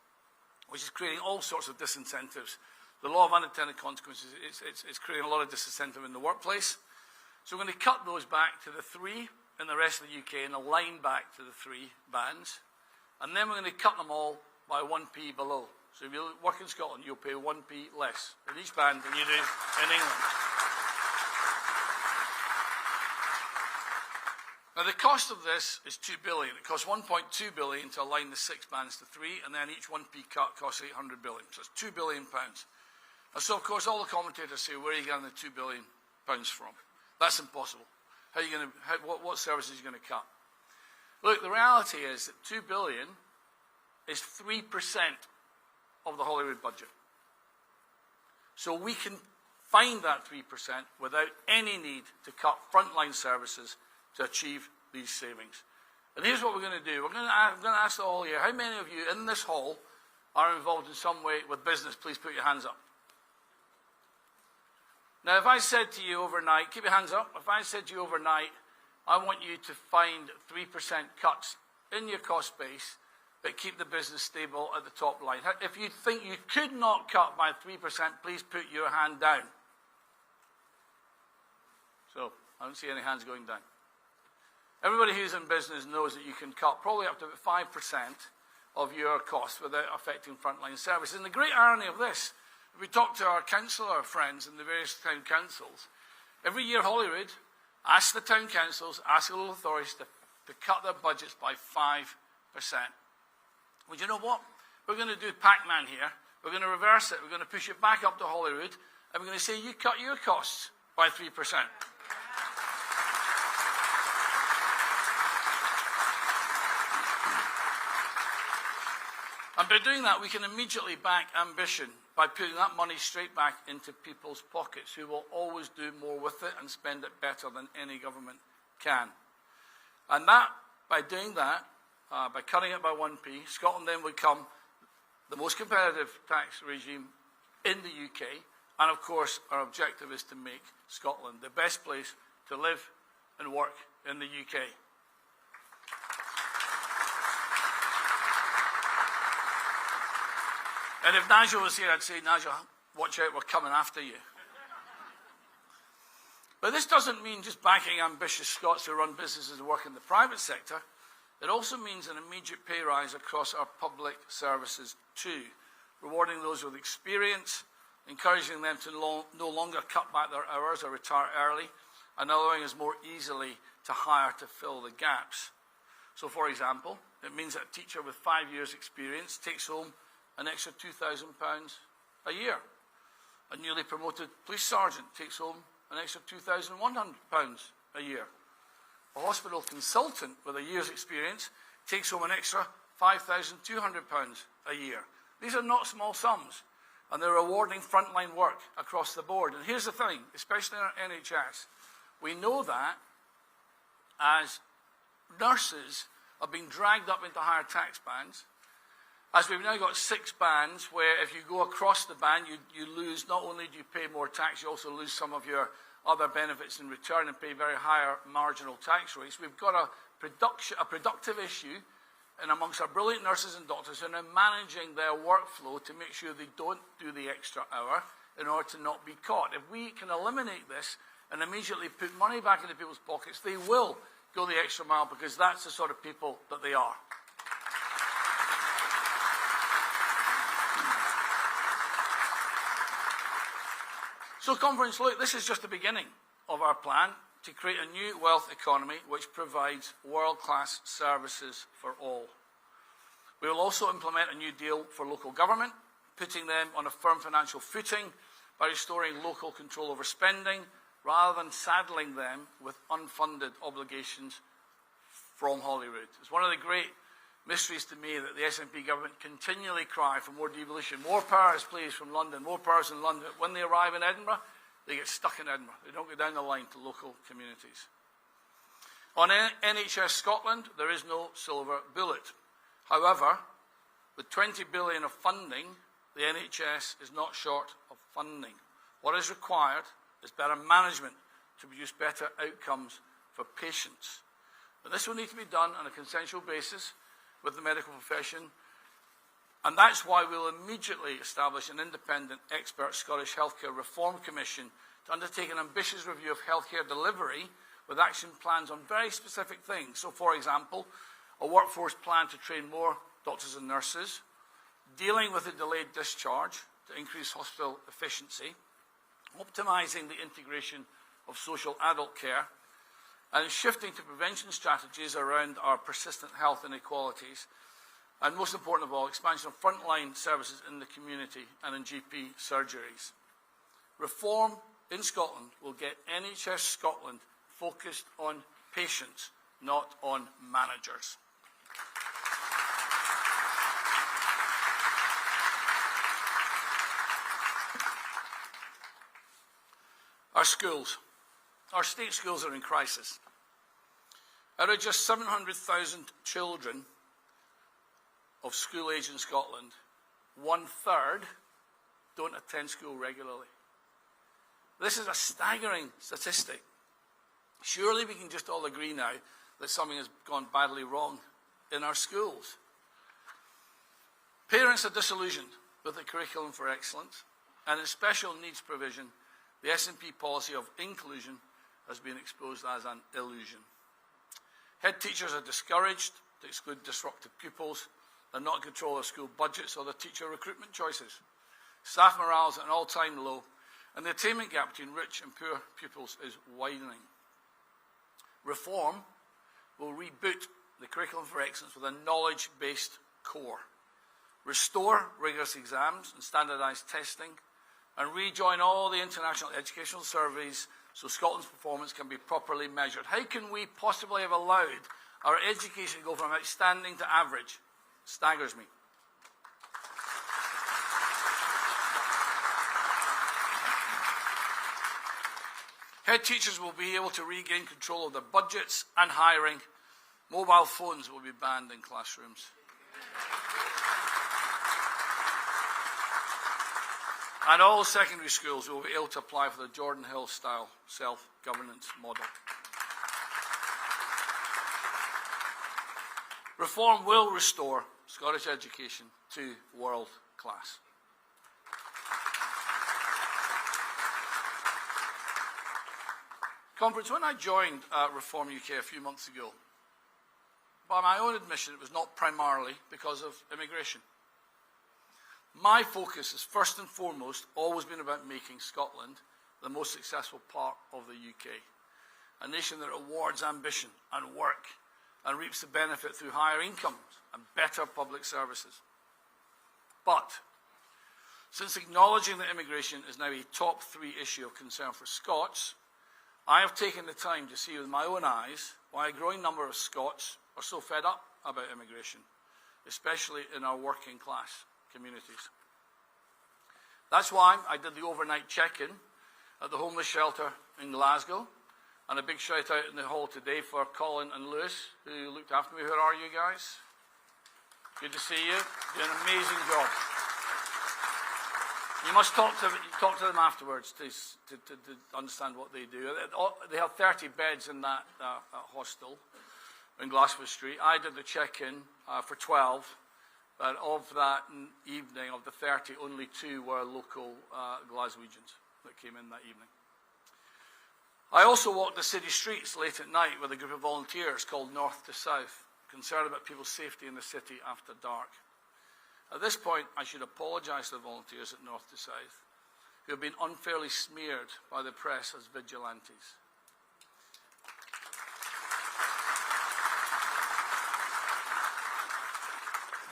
which is creating all sorts of disincentives. The law of unintended consequences, it's creating a lot of disincentive in the workplace. So we're going to cut those back to the 3 in the rest of the UK and align back to the 3 bands. And then we're going to cut them all by 1p below. So if you work in Scotland, you'll pay 1p less in each band than you do in England. Now, the cost of this is $2 billion. It costs $1.2 billion to align the 6 bands to 3, and then each 1p cut costs $800 billion. So it's £2 billion. And so, of course, all the commentators say, where are you getting the £2 billion from? That's impossible. How are you going to, what services are you going to cut? Look, the reality is that $2 billion is 3% of the Holyrood budget. So we can find that 3% without any need to cut frontline services to achieve these savings. And here's what we're going to do. I'm going to ask the hall here, how many of you in this hall are involved in some way with business? Please put your hands up. Now, if I said to you overnight, keep your hands up, if I said to you overnight, I want you to find 3% cuts in your cost base, but keep the business stable at the top line. If you think you could not cut by 3%, please put your hand down. So, I don't see any hands going down. Everybody who's in business knows that you can cut probably up to 5% of your costs without affecting frontline services. And the great irony of this, if we talk to our councillor friends in the various town councils, every year Holyrood asks the town councils, asks the local authorities to cut their budgets by 5%. Well, you know what? We're going to do Pac-Man here. We're going to reverse it. We're going to push it back up to Holyrood, and we're going to say, you cut your costs by 3%. And by doing that, we can immediately back ambition by putting that money straight back into people's pockets, who will always do more with it and spend it better than any government can. And that, by doing that, by cutting it by 1p, Scotland then would become the most competitive tax regime in the UK. And of course, our objective is to make Scotland the best place to live and work in the UK. And if Nigel was here, I'd say, Nigel, watch out, we're coming after you. But this doesn't mean just backing ambitious Scots who run businesses and work in the private sector. It also means an immediate pay rise across our public services too, rewarding those with experience, encouraging them to no longer cut back their hours or retire early, and allowing us more easily to hire to fill the gaps. So, for example, it means that a teacher with 5 years' experience takes home an extra £2,000 a year. A newly promoted police sergeant takes home an extra £2,100 a year. A hospital consultant with a year's experience takes home an extra £5,200 a year. These are not small sums, and they're rewarding frontline work across the board. And here's the thing, especially in our NHS, we know that as nurses are being dragged up into higher tax bands, as we've now got 6 bands where if you go across the band, you lose, not only do you pay more tax, you also lose some of your other benefits in return and pay very higher marginal tax rates. We've got a productive issue and amongst our brilliant nurses and doctors who are now managing their workflow to make sure they don't do the extra hour in order to not be caught. If we can eliminate this and immediately put money back into people's pockets, they will go the extra mile because that's the sort of people that they are. So, conference, look, this is just the beginning of our plan to create a new wealth economy which provides world-class services for all. We will also implement a new deal for local government, putting them on a firm financial footing by restoring local control over spending rather than saddling them with unfunded obligations from Holyrood. It's one of the great mysteries to me that the SNP government continually cry for more devolution. More powers, please, from London, more powers in London. When they arrive in Edinburgh, they get stuck in Edinburgh. They don't go down the line to local communities. On NHS Scotland, there is no silver bullet. However, with 20 billion of funding, the NHS is not short of funding. What is required is better management to produce better outcomes for patients. But this will need to be done on a consensual basis with the medical profession, and that's why we'll immediately establish an independent expert Scottish Healthcare Reform Commission to undertake an ambitious review of healthcare delivery with action plans on very specific things. So, for example, a workforce plan to train more doctors and nurses, dealing with the delayed discharge to increase hospital efficiency, optimising the integration of social adult care, and shifting to prevention strategies around our persistent health inequalities, and most important of all, expansion of frontline services in the community and in GP surgeries. Reform in Scotland will get NHS Scotland focused on patients, not on managers. Our schools. Our state schools are in crisis. Out of just 700,000 children of school age in Scotland, 1/3 don't attend school regularly. This is a staggering statistic. Surely we can just all agree now that something has gone badly wrong in our schools. Parents are disillusioned with the curriculum for excellence, and in special needs provision, the SNP policy of inclusion has been exposed as an illusion. Head teachers are discouraged to exclude disruptive pupils. They're not in control of school budgets or their teacher recruitment choices. Staff morale is at an all-time low, and the attainment gap between rich and poor pupils is widening. Reform will reboot the curriculum for excellence with a knowledge-based core, restore rigorous exams and standardised testing, and rejoin all the international educational surveys so Scotland's performance can be properly measured. How can we possibly have allowed our education to go from outstanding to average? Staggers me. Head teachers will be able to regain control of their budgets and hiring. Mobile phones will be banned in classrooms. And all secondary schools will be able to apply for the Jordan Hill-style self-governance model. Reform will restore Scottish education to world class. Conference, when I joined Reform UK a few months ago, by my own admission, it was not primarily because of immigration. My focus has first and foremost always been about making Scotland the most successful part of the UK, a nation that rewards ambition and work and reaps the benefit through higher incomes and better public services. But since acknowledging that immigration is now a top 3 issue of concern for Scots, I have taken the time to see with my own eyes why a growing number of Scots are so fed up about immigration, especially in our working class communities. That's why I did the overnight check-in at the homeless shelter in Glasgow, and a big shout out in the hall today for Colin and Lewis, who looked after me. Who are you guys? Good to see you. Doing an amazing job. You must talk to them afterwards to understand what they do. They have 30 beds in that hostel in Glasgow Street. I did the check-in for 12, but of that evening, of the 30, only 2 were local Glaswegians that came in that evening. I also walked the city streets late at night with a group of volunteers called North to South, concerned about people's safety in the city after dark. At this point, I should apologise to the volunteers at North to South, who have been unfairly smeared by the press as vigilantes.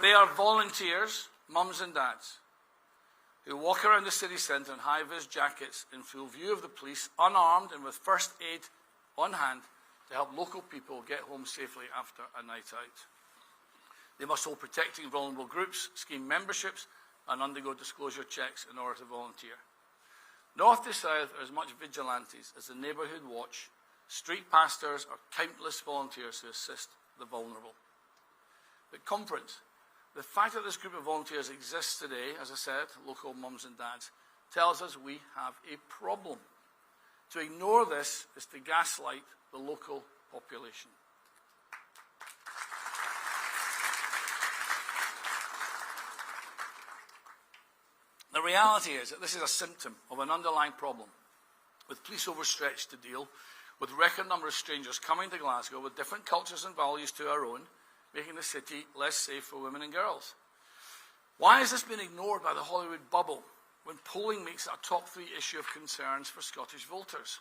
They are volunteers, mums and dads, who walk around the city centre in high-vis jackets in full view of the police, unarmed and with first aid on hand to help local people get home safely after a night out. They must hold protecting vulnerable groups, scheme memberships, and undergo disclosure checks in order to volunteer. North to South are as much vigilantes as the Neighbourhood Watch, street pastors, or countless volunteers who assist the vulnerable. But conference, the fact that this group of volunteers exists today, as I said, local mums and dads, tells us we have a problem. To ignore this is to gaslight the local population. The reality is that this is a symptom of an underlying problem, with police overstretched to deal with a record number of strangers coming to Glasgow with different cultures and values to our own, making the city less safe for women and girls. Why has this been ignored by the Hollywood bubble when polling makes it a top 3 issue of concerns for Scottish voters?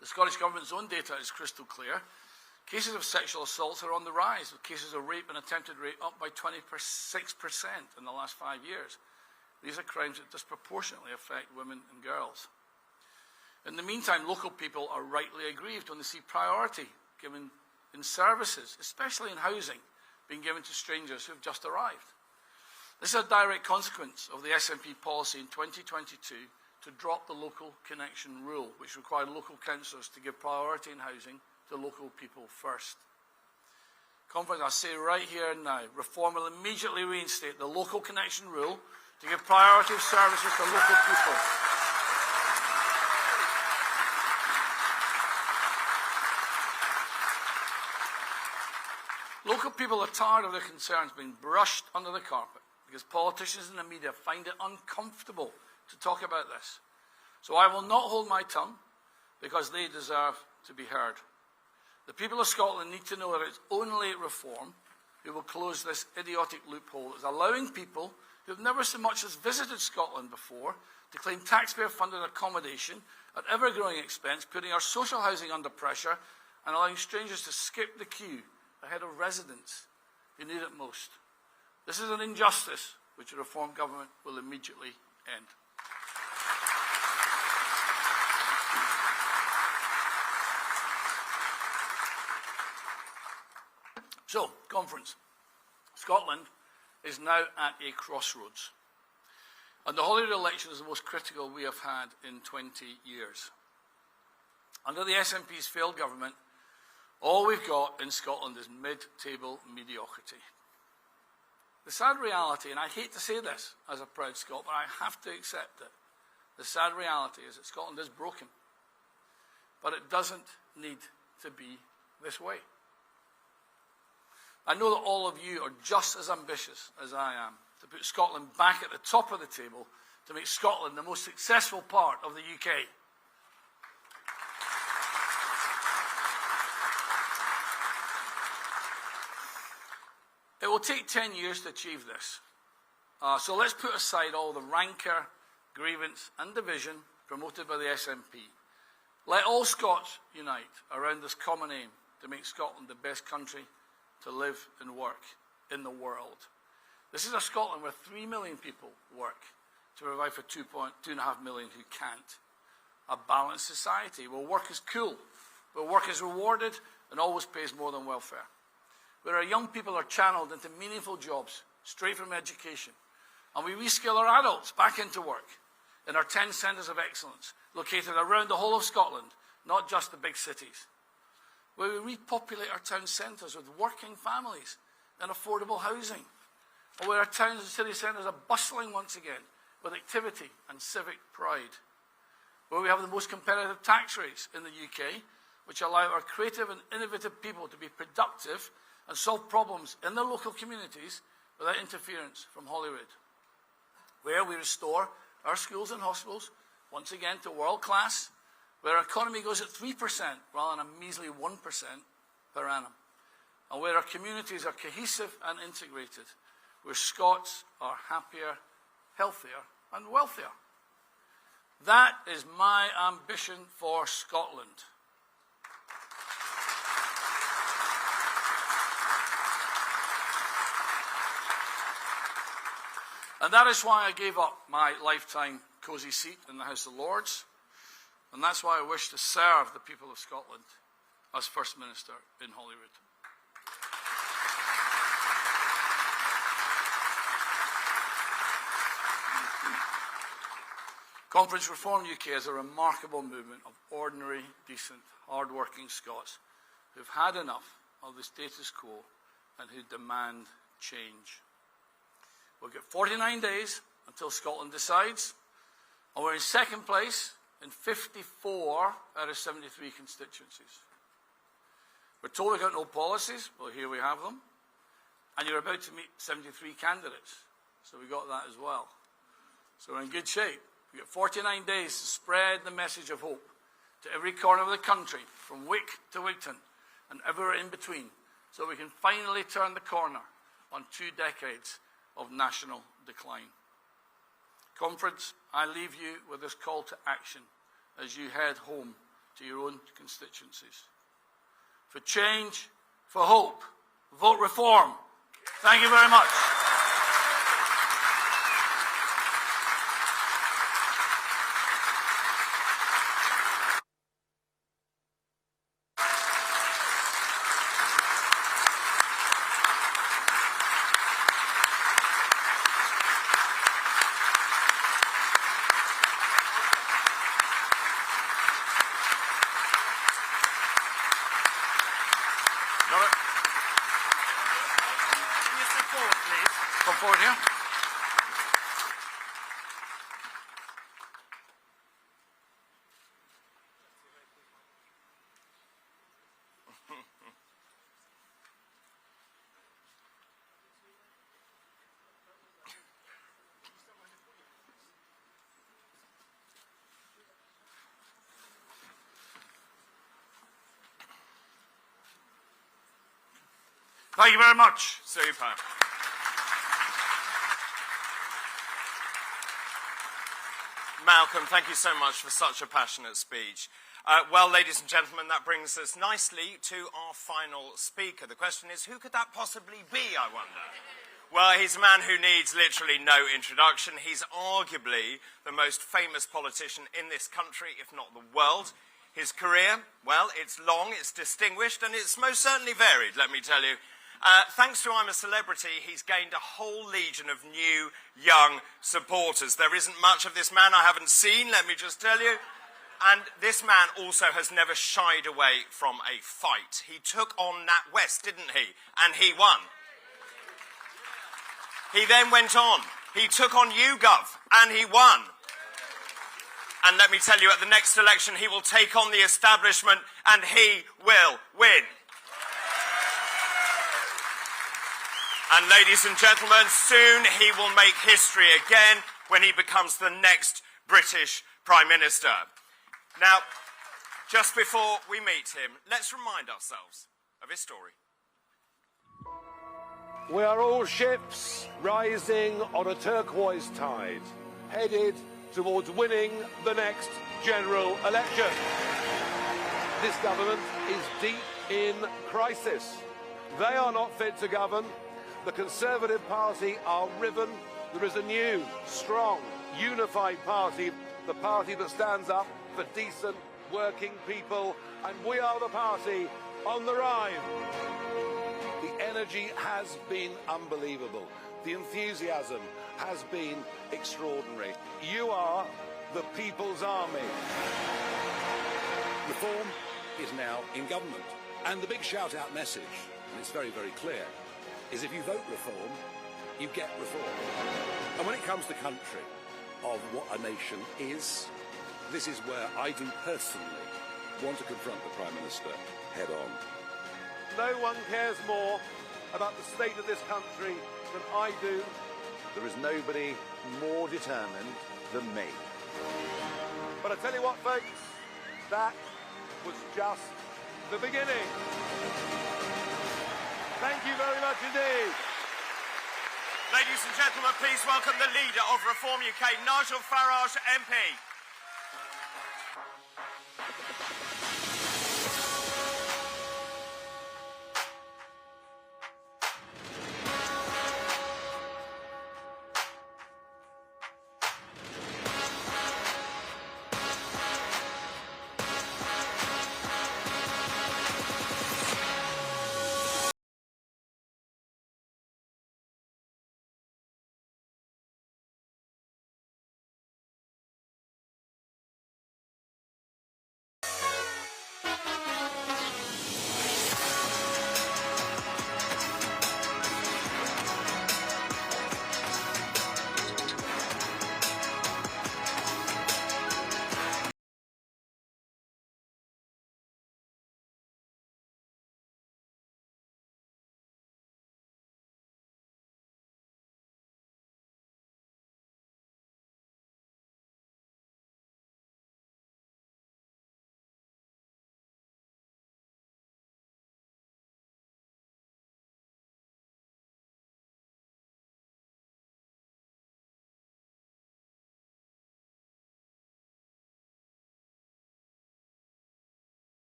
The Scottish Government's own data is crystal clear. Cases of sexual assaults are on the rise, with cases of rape and attempted rape up by 26% in the last 5 years. These are crimes that disproportionately affect women and girls. In the meantime, local people are rightly aggrieved when they see priority given in services, especially in housing, being given to strangers who have just arrived. This is a direct consequence of the SNP policy in 2022 to drop the local connection rule, which required local councillors to give priority in housing to local people first. Conference, I say right here and now, Reform will immediately reinstate the local connection rule to give priority of services to local people. Local people are tired of their concerns being brushed under the carpet because politicians and the media find it uncomfortable to talk about this. So I will not hold my tongue because they deserve to be heard. The people of Scotland need to know that it's only Reform who will close this idiotic loophole that's allowing people who have never so much as visited Scotland before to claim taxpayer-funded accommodation at ever-growing expense, putting our social housing under pressure and allowing strangers to skip the queue ahead of residents who need it most. This is an injustice which a Reform government will immediately end. So, conference. Scotland is now at a crossroads. And the Holyrood election is the most critical we have had in 20 years. Under the SNP's failed government, all we've got in Scotland is mid-table mediocrity. The sad reality, and I hate to say this as a proud Scot, but I have to accept it, the sad reality is that Scotland is broken. But it doesn't need to be this way. I know that all of you are just as ambitious as I am to put Scotland back at the top of the table, to make Scotland the most successful part of the UK. will take 10 years to achieve this. So let's put aside all the rancour, grievance and division promoted by the SNP. Let all Scots unite around this common aim to make Scotland the best country to live and work in the world. This is a Scotland where 3 million people work to provide for 2.5 million who can't. A balanced society where work is cool, where work is rewarded and always pays more than welfare. Where our young people are channeled into meaningful jobs straight from education. And we reskill our adults back into work in our 10 centres of excellence located around the whole of Scotland, not just the big cities. Where we repopulate our town centres with working families and affordable housing. Or where our towns and city centres are bustling once again with activity and civic pride. Where we have the most competitive tax rates in the UK, which allow our creative and innovative people to be productive and solve problems in their local communities without interference from Hollywood. Where we restore our schools and hospitals, once again, to world class, where our economy goes at 3% rather than a measly 1% per annum, and where our communities are cohesive and integrated, where Scots are happier, healthier and wealthier. That is my ambition for Scotland. And that is why I gave up my lifetime cosy seat in the House of Lords. And that's why I wish to serve the people of Scotland as First Minister in Holyrood. Conference Reform UK is a remarkable movement of ordinary, decent, hard-working Scots who've had enough of the status quo and who demand change. We'll get 49 days until Scotland decides, and we're in second place in 54 out of 73 constituencies. We're told we've got no policies. Well, here we have them. And you're about to meet 73 candidates. So we got that as well. So we're in good shape. We've got 49 days to spread the message of hope to every corner of the country, from Wick to Wigton and everywhere in between, so we can finally turn the corner on 2 decades of national decline. Conference, I leave you with this call to action as you head home to your own constituencies. For change, for hope, vote reform. Thank you very much. Come forward here. Thank you very much. Super. Malcolm, thank you so much for such a passionate speech. Well, ladies and gentlemen, that brings us nicely to our final speaker. The question is, who could that possibly be, I wonder? Well, he's a man who needs literally no introduction. He's arguably the most famous politician in this country, if not the world. His career, well, it's long, it's distinguished, and it's most certainly varied, let me tell you. Thanks to I'm a Celebrity, he's gained a whole legion of new, young supporters. There isn't much of this man I haven't seen, let me just tell you. And this man also has never shied away from a fight. He took on Nat West, didn't he? And he won. He then went on. He took on YouGov, and he won. And let me tell you, at the next election, he will take on the establishment, and he will win. And ladies and gentlemen, soon he will make history again when he becomes the next British Prime Minister. Now, just before we meet him, let's remind ourselves of his story. We are all ships rising on a turquoise tide, headed towards winning the next general election. This government is deep in crisis. They are not fit to govern. The Conservative Party are riven. There is a new, strong, unified party, the party that stands up for decent, working people, and we are the party on the rise. The energy has been unbelievable. The enthusiasm has been extraordinary. You are the People's Army. Reform is now in government. And the big shout-out message, and it's very, very clear, is if you vote reform, you get reform. And when it comes to country, of what a nation is, this is where I do personally want to confront the Prime Minister head on. No one cares more about the state of this country than I do. There is nobody more determined than me. But I tell you what, folks, that was just the beginning. Thank you very much indeed. Ladies and gentlemen, please welcome the leader of Reform UK, Nigel Farage, MP.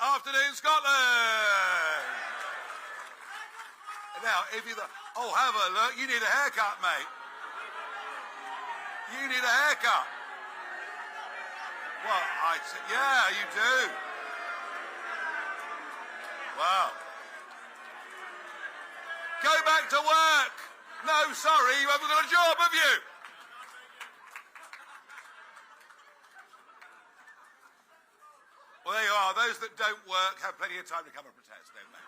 Afternoon, Scotland! Now, if you have a look, you need a haircut, mate. You need a haircut. Well, yeah, you do. Wow. Go back to work. No, sorry, you haven't got a job, have you? Well, there you are. Those that don't work have plenty of time to come and protest, don't they?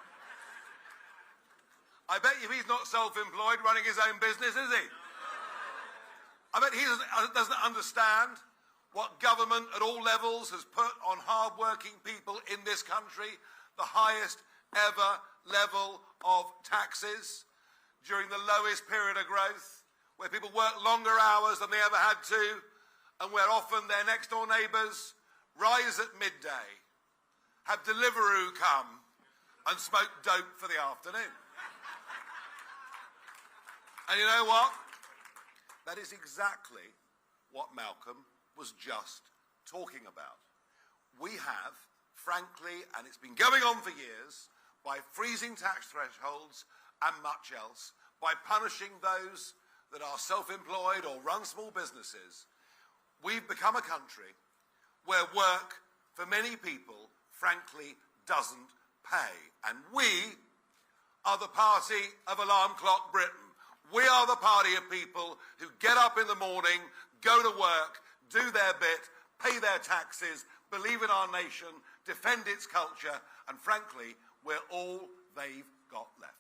I bet you he's not self-employed running his own business, is he? I bet he doesn't understand what government at all levels has put on hard-working people in this country, the highest ever level of taxes during the lowest period of growth, where people work longer hours than they ever had to, and where often their next-door neighbours rise at midday, have Deliveroo come and smoke dope for the afternoon. And you know what? That is exactly what Malcolm was just talking about. We have, frankly, and it's been going on for years, by freezing tax thresholds and much else, by punishing those that are self-employed or run small businesses, we've become a country where work for many people, frankly, doesn't pay. And we are the party of Alarm Clock Britain. We are the party of people who get up in the morning, go to work, do their bit, pay their taxes, believe in our nation, defend its culture, and frankly, we're all they've got left.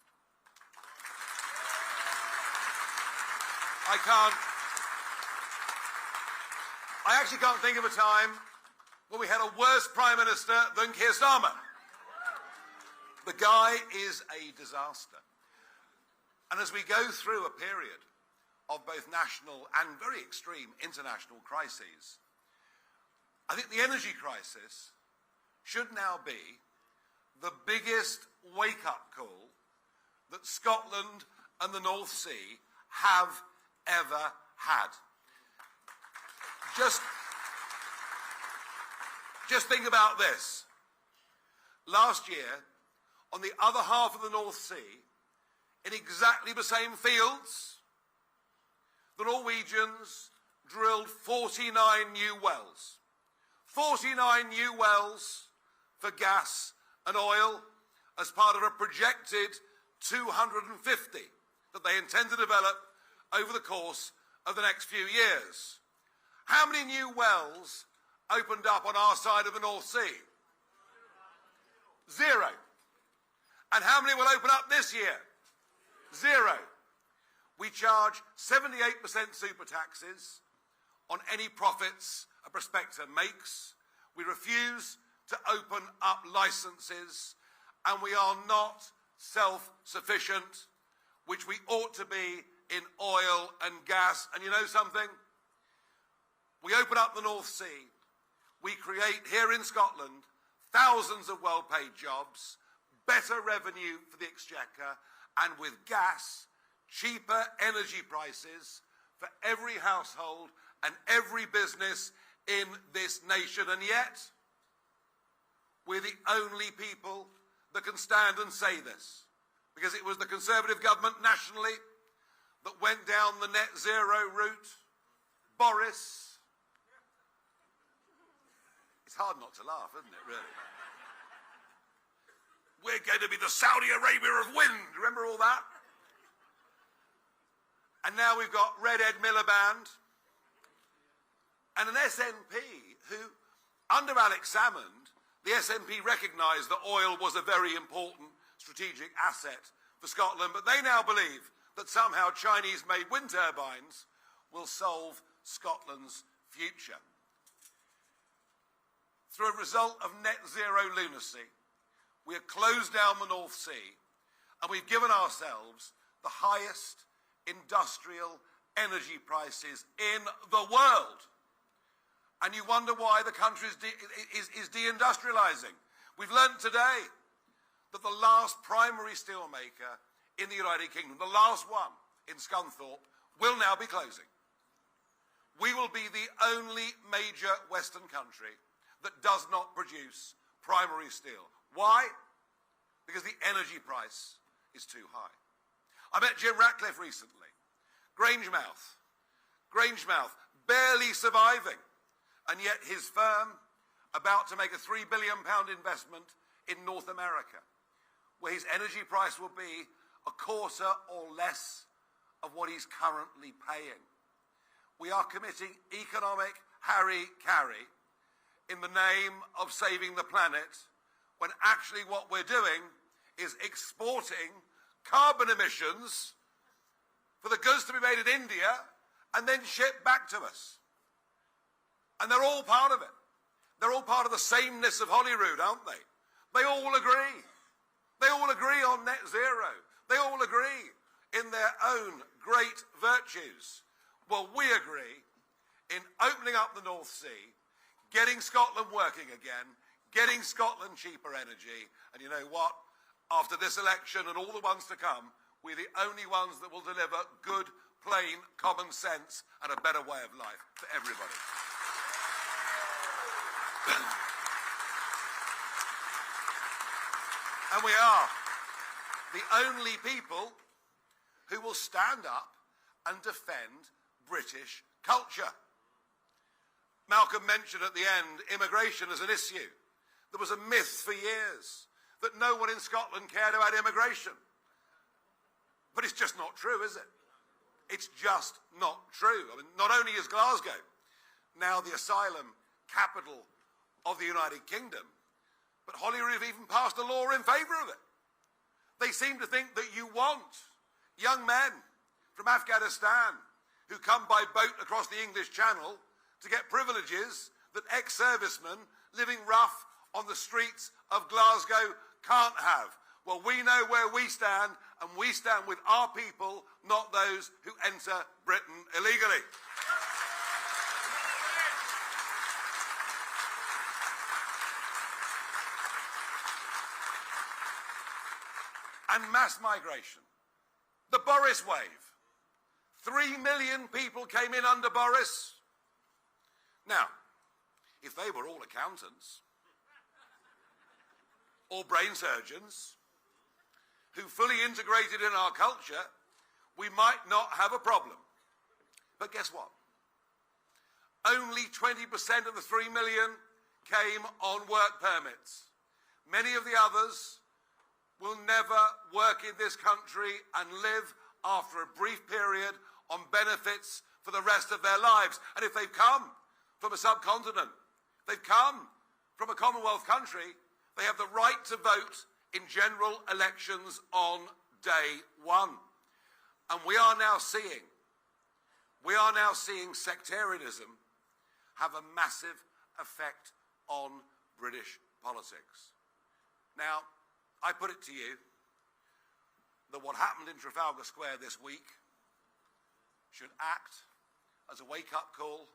I actually can't think of a time when we had a worse Prime Minister than Keir Starmer. The guy is a disaster. And as we go through a period of both national and very extreme international crises, I think the energy crisis should now be the biggest wake-up call that Scotland and the North Sea have ever had. Just think about this. Last year, on the other half of the North Sea, in exactly the same fields, the Norwegians drilled 49 new wells. 49 new wells for gas and oil as part of a projected 250 that they intend to develop over the course of the next few years. How many new wells opened up on our side of the North Sea? 0. And how many will open up this year? 0. We charge 78% super taxes on any profits a prospector makes. We refuse to open up licences, and we are not self-sufficient, which we ought to be in oil and gas. And you know something? We open up the North Sea. We create here in Scotland thousands of well-paid jobs, better revenue for the Exchequer, and with gas, cheaper energy prices for every household and every business in this nation. And yet, we're the only people that can stand and say this, because it was the Conservative government nationally that went down the net zero route. Boris. It's hard not to laugh, isn't it, really? We're going to be the Saudi Arabia of wind. Remember all that? And now we've got Red Ed Miliband and an SNP who, under Alex Salmond, the SNP recognised that oil was a very important strategic asset for Scotland, but they now believe that somehow Chinese-made wind turbines will solve Scotland's future. Through a result of net zero lunacy, we have closed down the North Sea, and we've given ourselves the highest industrial energy prices in the world. And you wonder why the country is deindustrialising. We've learnt today that the last primary steelmaker in the United Kingdom, the last one in Scunthorpe, will now be closing. We will be the only major Western country that does not produce primary steel. Why? Because the energy price is too high. I met Jim Ratcliffe recently. Grangemouth, barely surviving, and yet his firm about to make a £3 billion investment in North America, where his energy price will be a quarter or less of what he's currently paying. We are committing economic harry-carry in the name of saving the planet, when actually what we're doing is exporting carbon emissions for the goods to be made in India and then shipped back to us. And they're all part of it. They're all part of the sameness of Holyrood, aren't they? They all agree. They all agree on net zero. They all agree in their own great virtues. Well, we agree in opening up the North Sea, getting Scotland working again, getting Scotland cheaper energy. And you know what? After this election and all the ones to come, we're the only ones that will deliver good, plain, common sense and a better way of life for everybody. And we are the only people who will stand up and defend British culture. Malcolm mentioned at the end immigration as an issue. There was a myth for years that no one in Scotland cared about immigration. But it's just not true, is it? It's just not true. I mean, not only is Glasgow now the asylum capital of the United Kingdom, but Holyrood have even passed a law in favour of it. They seem to think that you want young men from Afghanistan who come by boat across the English Channel to get privileges that ex-servicemen living rough on the streets of Glasgow can't have. Well, we know where we stand, and we stand with our people, not those who enter Britain illegally. And mass migration. The Boris wave. 3 million people came in under Boris. Now, if they were all accountants or brain surgeons who fully integrated in our culture, we might not have a problem. But guess what? Only 20% of the 3 million came on work permits. Many of the others will never work in this country and live after a brief period on benefits for the rest of their lives. And if they've come from a subcontinent, they've come from a Commonwealth country, they have the right to vote in general elections on day one. And we are now seeing sectarianism have a massive effect on British politics. Now, I put it to you that what happened in Trafalgar Square this week should act as a wake-up call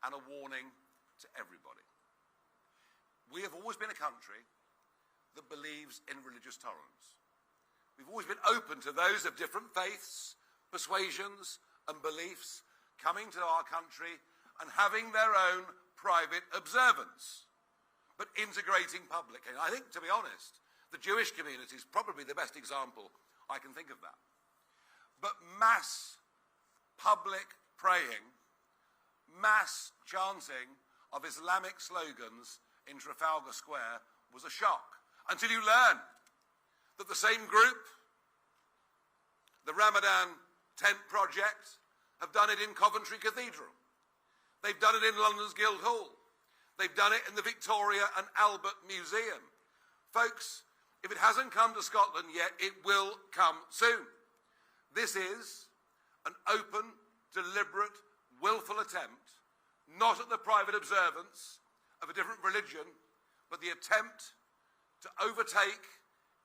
and a warning to everybody. We have always been a country that believes in religious tolerance. We've always been open to those of different faiths, persuasions and beliefs coming to our country and having their own private observance, but integrating publicly. And I think, to be honest, the Jewish community is probably the best example I can think of that. But mass public praying, mass chanting of Islamic slogans in Trafalgar Square was a shock, until you learn that the same group, the Ramadan Tent Project, have done it in Coventry Cathedral. They've done it in London's Guildhall. They've done it in the Victoria and Albert Museum. Folks, if it hasn't come to Scotland yet, it will come soon. This is an open, deliberate, willful attempt, not at the private observance of a different religion, but the attempt to overtake,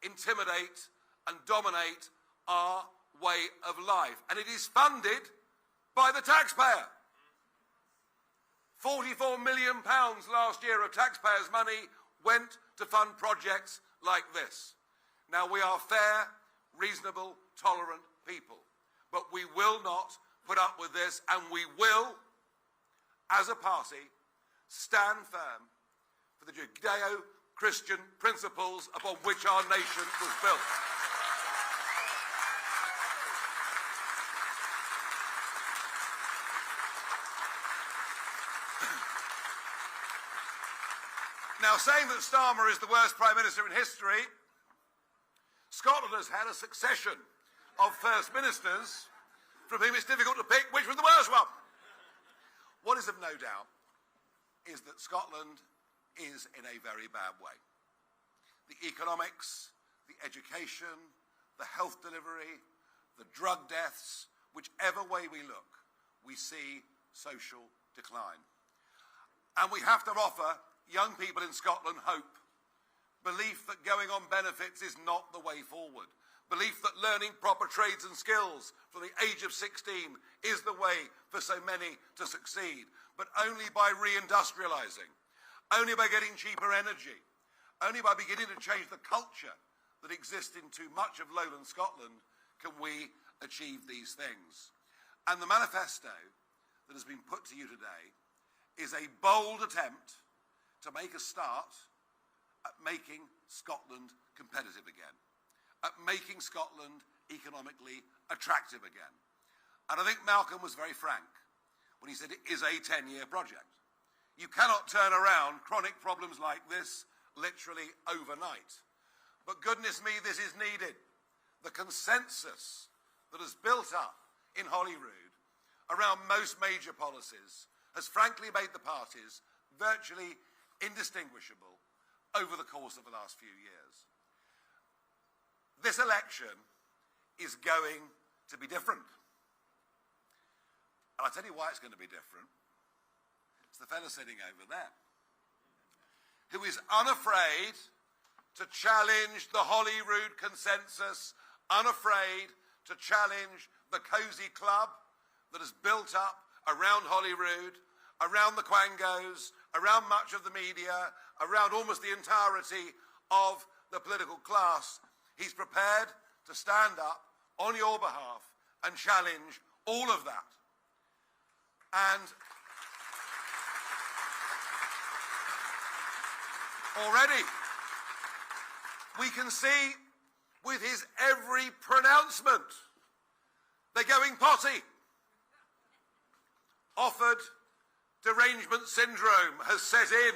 intimidate, and dominate our way of life. And it is funded by the taxpayer. £44 million last year of taxpayers' money went to fund projects like this. Now, we are fair, reasonable, tolerant people, but we will not put up with this, and we will, as a party, stand firm for the Judeo-Christian principles upon which our nation was built. Now, saying that Starmer is the worst Prime Minister in history, Scotland has had a succession of First Ministers from whom it's difficult to pick which was the worst one. What is of no doubt is that Scotland is in a very bad way. The economics, the education, the health delivery, the drug deaths, whichever way we look, we see social decline. And we have to offer young people in Scotland hope. Belief that going on benefits is not the way forward. Belief that learning proper trades and skills from the age of 16 is the way for so many to succeed, but only by reindustrialising, only by getting cheaper energy, only by beginning to change the culture that exists in too much of lowland Scotland can we achieve these things. And the manifesto that has been put to you today is a bold attempt to make a start at making Scotland competitive again, at making Scotland economically attractive again. And I think Malcolm was very frank when he said it is a 10-year project. You cannot turn around chronic problems like this literally overnight. But goodness me, this is needed. The consensus that has built up in Holyrood around most major policies has frankly made the parties virtually indistinguishable over the course of the last few years. This election is going to be different. And I'll tell you why it's going to be different. It's the fellow sitting over there, who is unafraid to challenge the Holyrood consensus, unafraid to challenge the cosy club that is built up around Holyrood, around the Quangos, around much of the media, around almost the entirety of the political class. He's prepared to stand up on your behalf and challenge all of that. And already we can see with his every pronouncement, they're going potty. Offord derangement syndrome has set in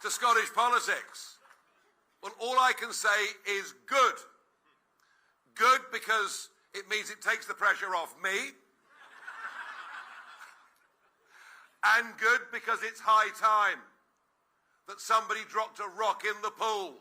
to Scottish politics. Well, all I can say is good. Good because it means it takes the pressure off me. And good because it's high time that somebody dropped a rock in the pool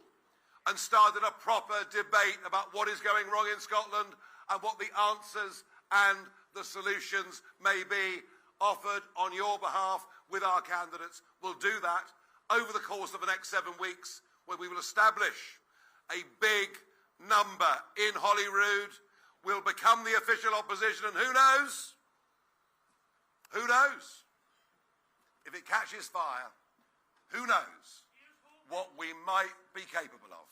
and started a proper debate about what is going wrong in Scotland and what the answers and the solutions may be. Offord on your behalf with our candidates. We'll do that over the course of the next 7 weeks, where we will establish a big number in Holyrood. We'll become the official opposition, and who knows? Who knows? If it catches fire, who knows what we might be capable of.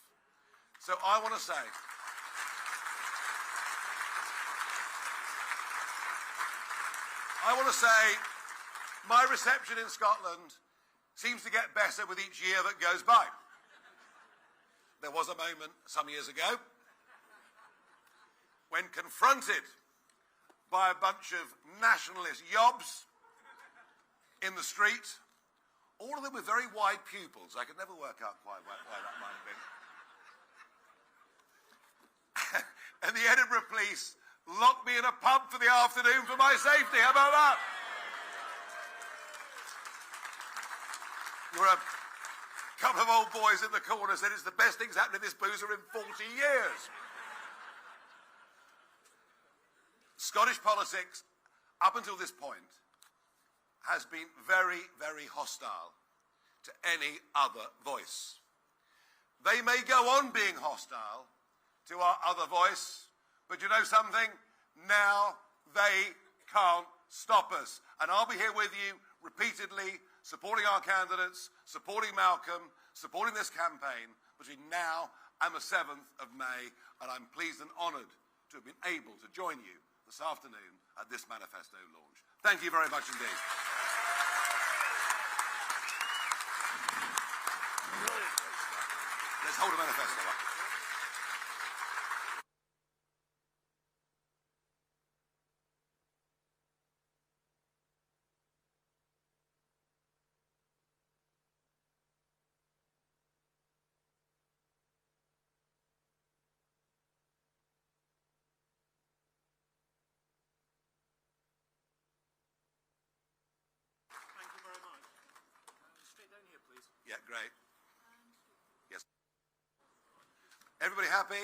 So I want to say, my reception in Scotland seems to get better with each year that goes by. There was a moment some years ago when confronted by a bunch of nationalist yobs in the street, all of them with very wide pupils. I could never work out quite why that might have been. And the Edinburgh police locked me in a pub for the afternoon for my safety. How about that? There were a couple of old boys in the corner said it's the best thing's happened in this boozer in 40 years. Scottish politics, up until this point, has been very, very hostile to any other voice. They may go on being hostile to our other voice, but you know something? Now they can't stop us. And I'll be here with you repeatedly, supporting our candidates, supporting Malcolm, supporting this campaign between now and the 7th of May. And I'm pleased and honoured to have been able to join you this afternoon at this manifesto launch. Thank you very much indeed. Let's hold a manifesto up. Yeah, great. Yes. Everybody happy?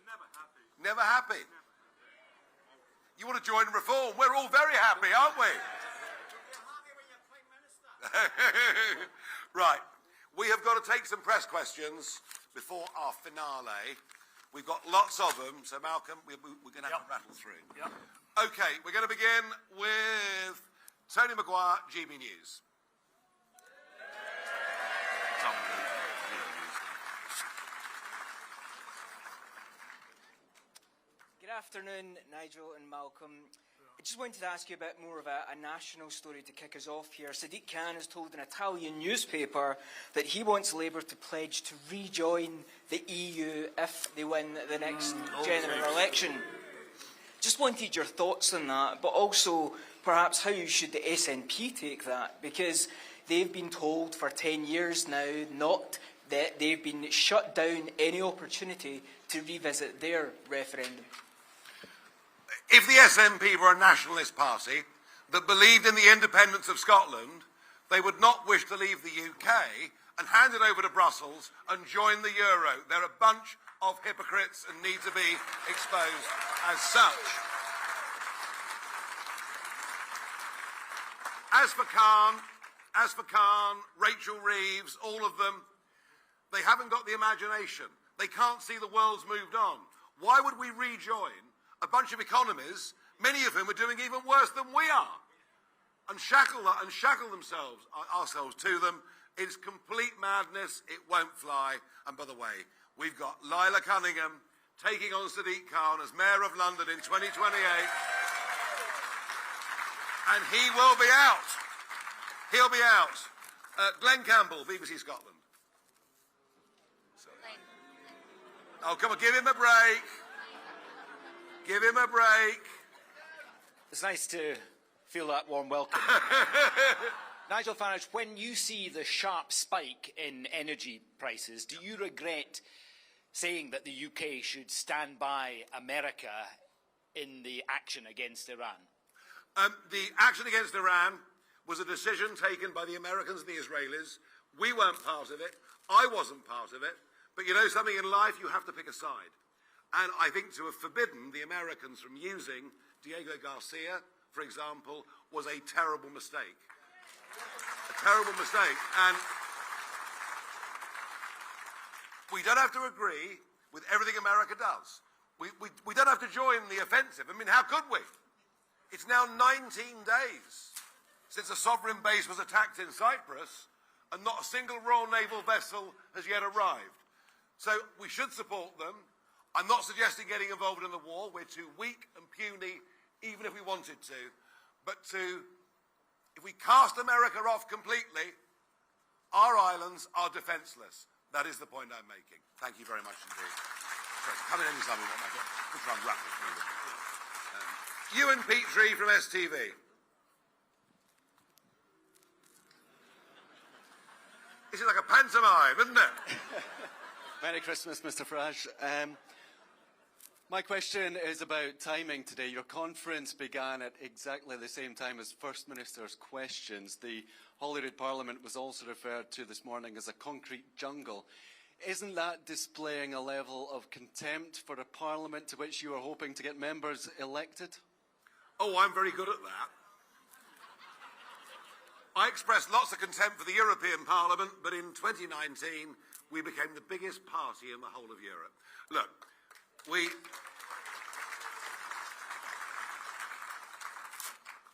Never happy. Never happy? You want to join Reform? We're all very happy, aren't we? Right. We have got to take some press questions before our finale. We've got lots of them, so Malcolm, we're going to have to rattle through. Yep. Okay, we're going to begin with Tony Maguire, GB News. Good afternoon, Nigel and Malcolm. I just wanted to ask you a bit more of a national story to kick us off here. Sadiq Khan has told an Italian newspaper that he wants Labour to pledge to rejoin the EU if they win the next general election. Just wanted your thoughts on that, but also perhaps how should the SNP take that? Because they've been told for 10 years now not that they've been shut down any opportunity to revisit their referendum. If the SNP were a nationalist party that believed in the independence of Scotland, they would not wish to leave the UK and hand it over to Brussels and join the euro. They're a bunch of hypocrites and need to be exposed as such. As for Khan, As for Khan, Rachel Reeves, all of them, they haven't got the imagination. They can't see the world's moved on. Why would we rejoin a bunch of economies, many of whom are doing even worse than we are, and shackle ourselves to them? It's complete madness. It won't fly. And by the way, we've got Lila Cunningham taking on Sadiq Khan as Mayor of London in 2028. And he will be out. He'll be out. Glenn Campbell, BBC Scotland. Oh, come on, give him a break. Give him a break. It's nice to feel that warm welcome. Nigel Farage, when you see the sharp spike in energy prices, do you regret saying that the UK should stand by America in the action against Iran? The action against Iran was a decision taken by the Americans and the Israelis. We weren't part of it. I wasn't part of it. But you know something, in life you have to pick a side. And I think to have forbidden the Americans from using Diego Garcia, for example, was a terrible mistake. A terrible mistake. And we don't have to agree with everything America does. We don't have to join the offensive. I mean, how could we? It's now 19 days since a sovereign base was attacked in Cyprus, and not a single Royal Naval vessel has yet arrived. So we should support them. I'm not suggesting getting involved in the war. We're too weak and puny, even if we wanted to. But if we cast America off completely, our islands are defenceless. That is the point I'm making. Thank you very much indeed. Sorry, come in anytime you want, Michael. We'll try and wrap this through. Ewan Petrie from STV. This is like a pantomime, isn't it? Merry Christmas, Mr. Farage. My question is about timing today. Your conference began at exactly the same time as First Minister's questions. The Holyrood Parliament was also referred to this morning as a concrete jungle. Isn't that displaying a level of contempt for a parliament to which you are hoping to get members elected? Oh, I'm very good at that. I expressed lots of contempt for the European Parliament, but in 2019, we became the biggest party in the whole of Europe. Look,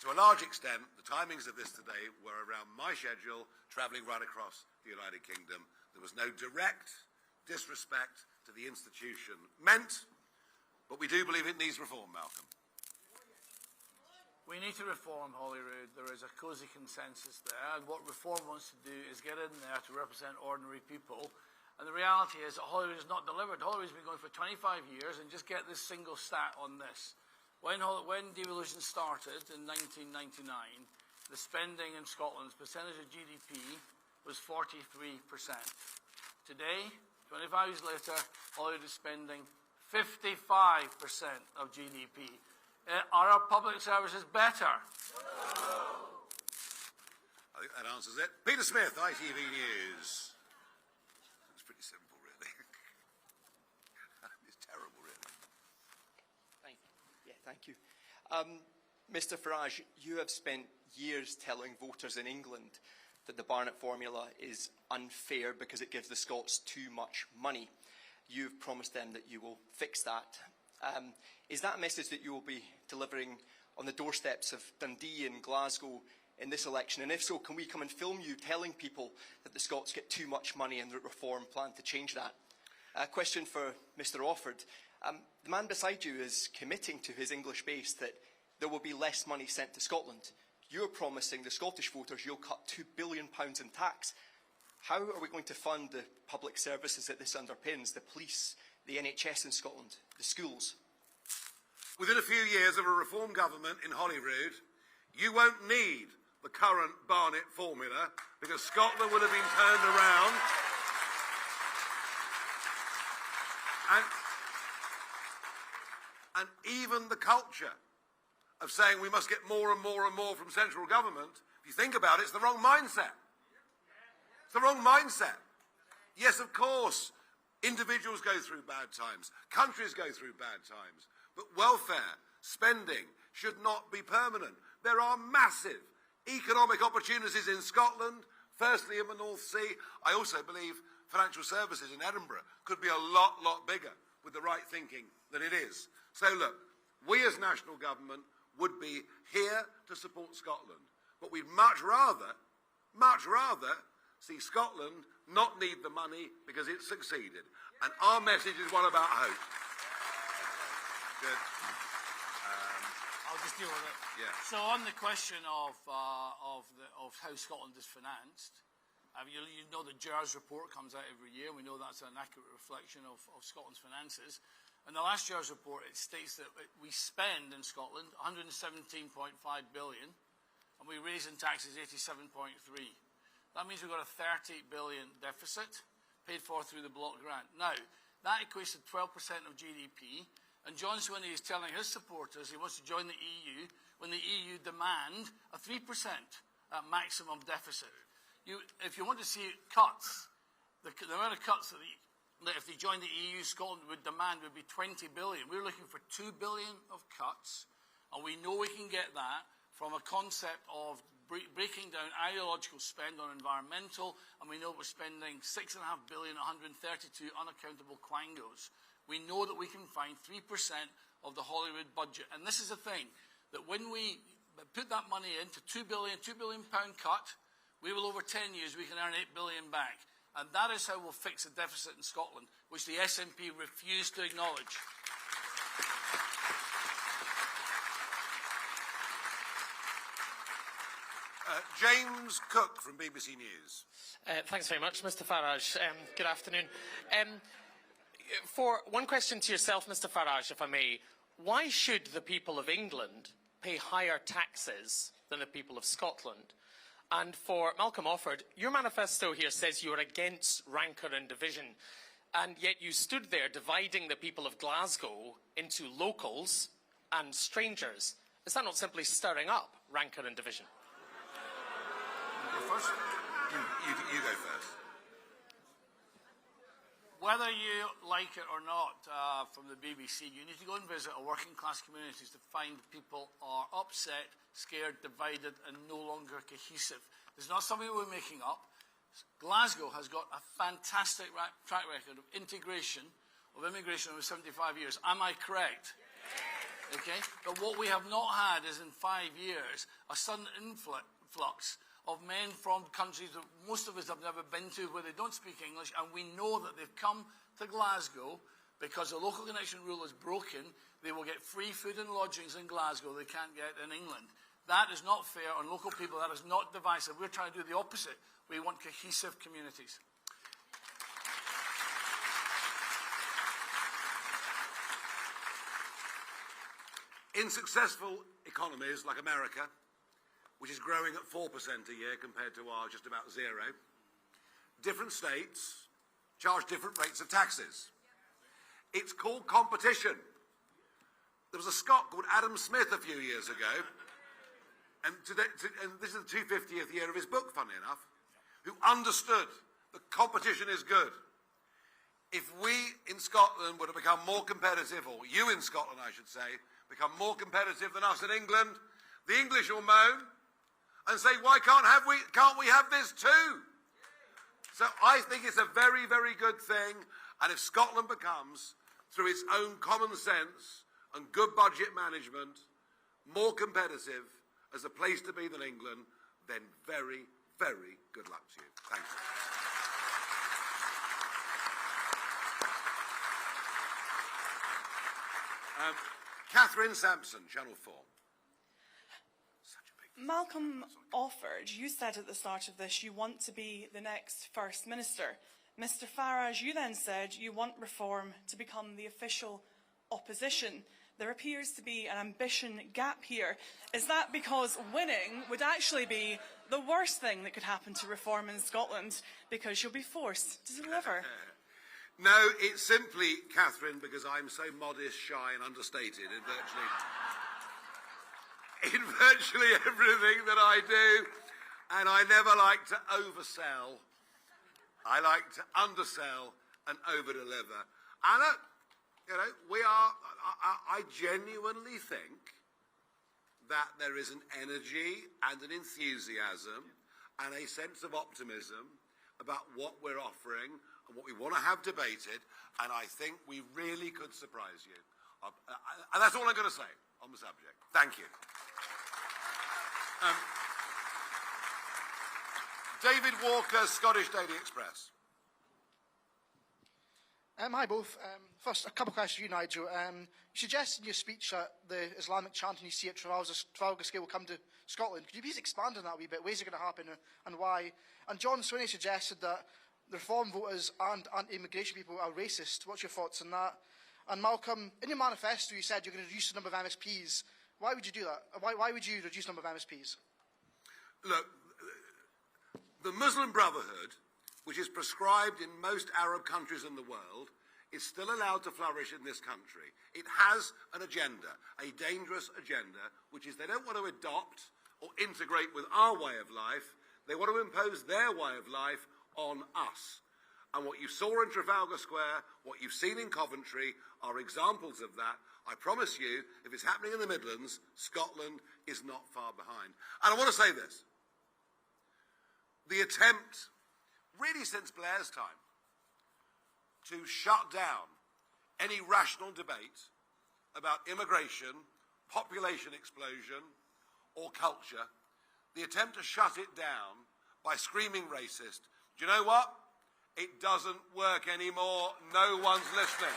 to a large extent, the timings of this today were around my schedule, travelling right across the United Kingdom. There was no direct disrespect to the institution meant, but we do believe it needs reform, Malcolm. We need to reform Holyrood. There is a cosy consensus there, and what reform wants to do is get in there to represent ordinary people. And the reality is that Holyrood is not delivered. Holyrood's been going for 25 years, and just get this single stat on this. When devolution started in 1999, the spending in Scotland's percentage of GDP was 43%. Today, 25 years later, Holyrood is spending 55% of GDP. Are our public services better? I think that answers it. Peter Smith, ITV News. It's pretty simple, really. It's terrible, really. Thank you. Mr. Farage, you have spent years telling voters in England that the Barnett formula is unfair because it gives the Scots too much money. You've promised them that you will fix that. Is that a message that you will be delivering on the doorsteps of Dundee and Glasgow in this election? And if so, can we come and film you telling people that the Scots get too much money and that Reform plan to change that? A question for Mr. Offord. The man beside you is committing to his English base that there will be less money sent to Scotland. You're promising the Scottish voters you'll cut £2 billion in tax. How are we going to fund the public services that this underpins, the police, the NHS in Scotland, the schools? Within a few years of a reform government in Holyrood, you won't need the current Barnett formula because Scotland will have been turned around. And even the culture of saying we must get more and more and more from central government, if you think about it, it's the wrong mindset. It's the wrong mindset. Yes, of course, individuals go through bad times, countries go through bad times, but welfare, spending should not be permanent. There are massive economic opportunities in Scotland, firstly in the North Sea. I also believe financial services in Edinburgh could be a lot bigger with the right thinking than it is. So look, we as national government would be here to support Scotland, but we'd much rather see Scotland not need the money because it's succeeded. And our message is one about hope. Good. I'll just deal with it. Yeah. So on the question of how Scotland is financed, you know the GERS report comes out every year. We know that's an accurate reflection of Scotland's finances. In the last GERS report, it states that we spend in Scotland 117.5 billion, and we raise in taxes 87.3. That means we've got a 30 billion deficit paid for through the block grant. Now, that equates to 12% of GDP, and John Swinney is telling his supporters he wants to join the EU when the EU demand a 3% maximum deficit. If you want to see cuts, the amount of cuts that if they joined the EU, Scotland would demand would be 20 billion. We're looking for 2 billion of cuts, and we know we can get that from a concept of breaking down ideological spend on environmental, and we know we're spending 6.5 billion, 132 unaccountable quangos. We know that we can find 3% of the Hollywood budget. And this is the thing, that when we put that money into £2 billion pound cut, we will over 10 years, we can earn 8 billion back. And that is how we'll fix the deficit in Scotland, which the SNP refused to acknowledge. James Cook from BBC News. Thanks very much, Mr Farage. Good afternoon. For one question to yourself, Mr Farage, if I may. Why should the people of England pay higher taxes than the people of Scotland? And for Malcolm Offord, your manifesto here says you are against rancour and division, and yet you stood there dividing the people of Glasgow into locals and strangers. Is that not simply stirring up rancour and division? You go first. You go first. Whether you like it or not, from the BBC, you need to go and visit our working class communities to find people are upset, scared, divided and no longer cohesive. It's not something we're making up. Glasgow has got a fantastic track record of integration, of immigration over 75 years. Am I correct? Okay? But what we have not had is in 5 years a sudden influx of men from countries that most of us have never been to, where they don't speak English, and we know that they've come to Glasgow because the local connection rule is broken. They will get free food and lodgings in Glasgow they can't get in England. That is not fair on local people. That is not divisive. We're trying to do the opposite. We want cohesive communities. In successful economies like America, which is growing at 4% a year compared to our just about zero, different states charge different rates of taxes. It's called competition. There was a Scot called Adam Smith a few years ago, and this is the 250th year of his book, funny enough, who understood that competition is good. If we in Scotland were to become more competitive, or you in Scotland, I should say, become more competitive than us in England, the English will moan and say, why can't we have this too? So I think it's a very, very good thing. And if Scotland becomes, through its own common sense and good budget management, more competitive as a place to be than England, then very, very good luck to you. Thanks. Catherine Sampson, Channel 4. Malcolm Offord, you said at the start of this you want to be the next First Minister. Mr Farage, you then said you want reform to become the official opposition. There appears to be an ambition gap here. Is that because winning would actually be the worst thing that could happen to reform in Scotland because you'll be forced to deliver? No, it's simply, Catherine, because I'm so modest, shy and understated in virtually everything that I do, and I never like to oversell. I like to undersell and overdeliver. And, I genuinely think that there is an energy and an enthusiasm and a sense of optimism about what we're offering and what we want to have debated, and I think we really could surprise you. And that's all I'm going to say on the subject. Thank you. David Walker, Scottish Daily Express. Hi both. First, a couple of questions for you, Nigel. You suggested in your speech that the Islamic chanting you see at Trafalgar Square will come to Scotland. Could you please expand on that a wee bit? Ways are going to happen and why? And John Swinney suggested that the Reform voters and anti-immigration people are racist. What's your thoughts on that? And Malcolm, in your manifesto you said you're going to reduce the number of MSPs. Why would you do that? Why would you reduce the number of MSPs? Look, the Muslim Brotherhood, which is prescribed in most Arab countries in the world, is still allowed to flourish in this country. It has an agenda, a dangerous agenda, which is they don't want to adopt or integrate with our way of life. They want to impose their way of life on us. And what you saw in Trafalgar Square, what you've seen in Coventry, are examples of that. I promise you, if it's happening in the Midlands, Scotland is not far behind. And I want to say this. The attempt, really since Blair's time, to shut down any rational debate about immigration, population explosion, or culture, the attempt to shut it down by screaming racist, do you know what? It doesn't work anymore. No one's listening.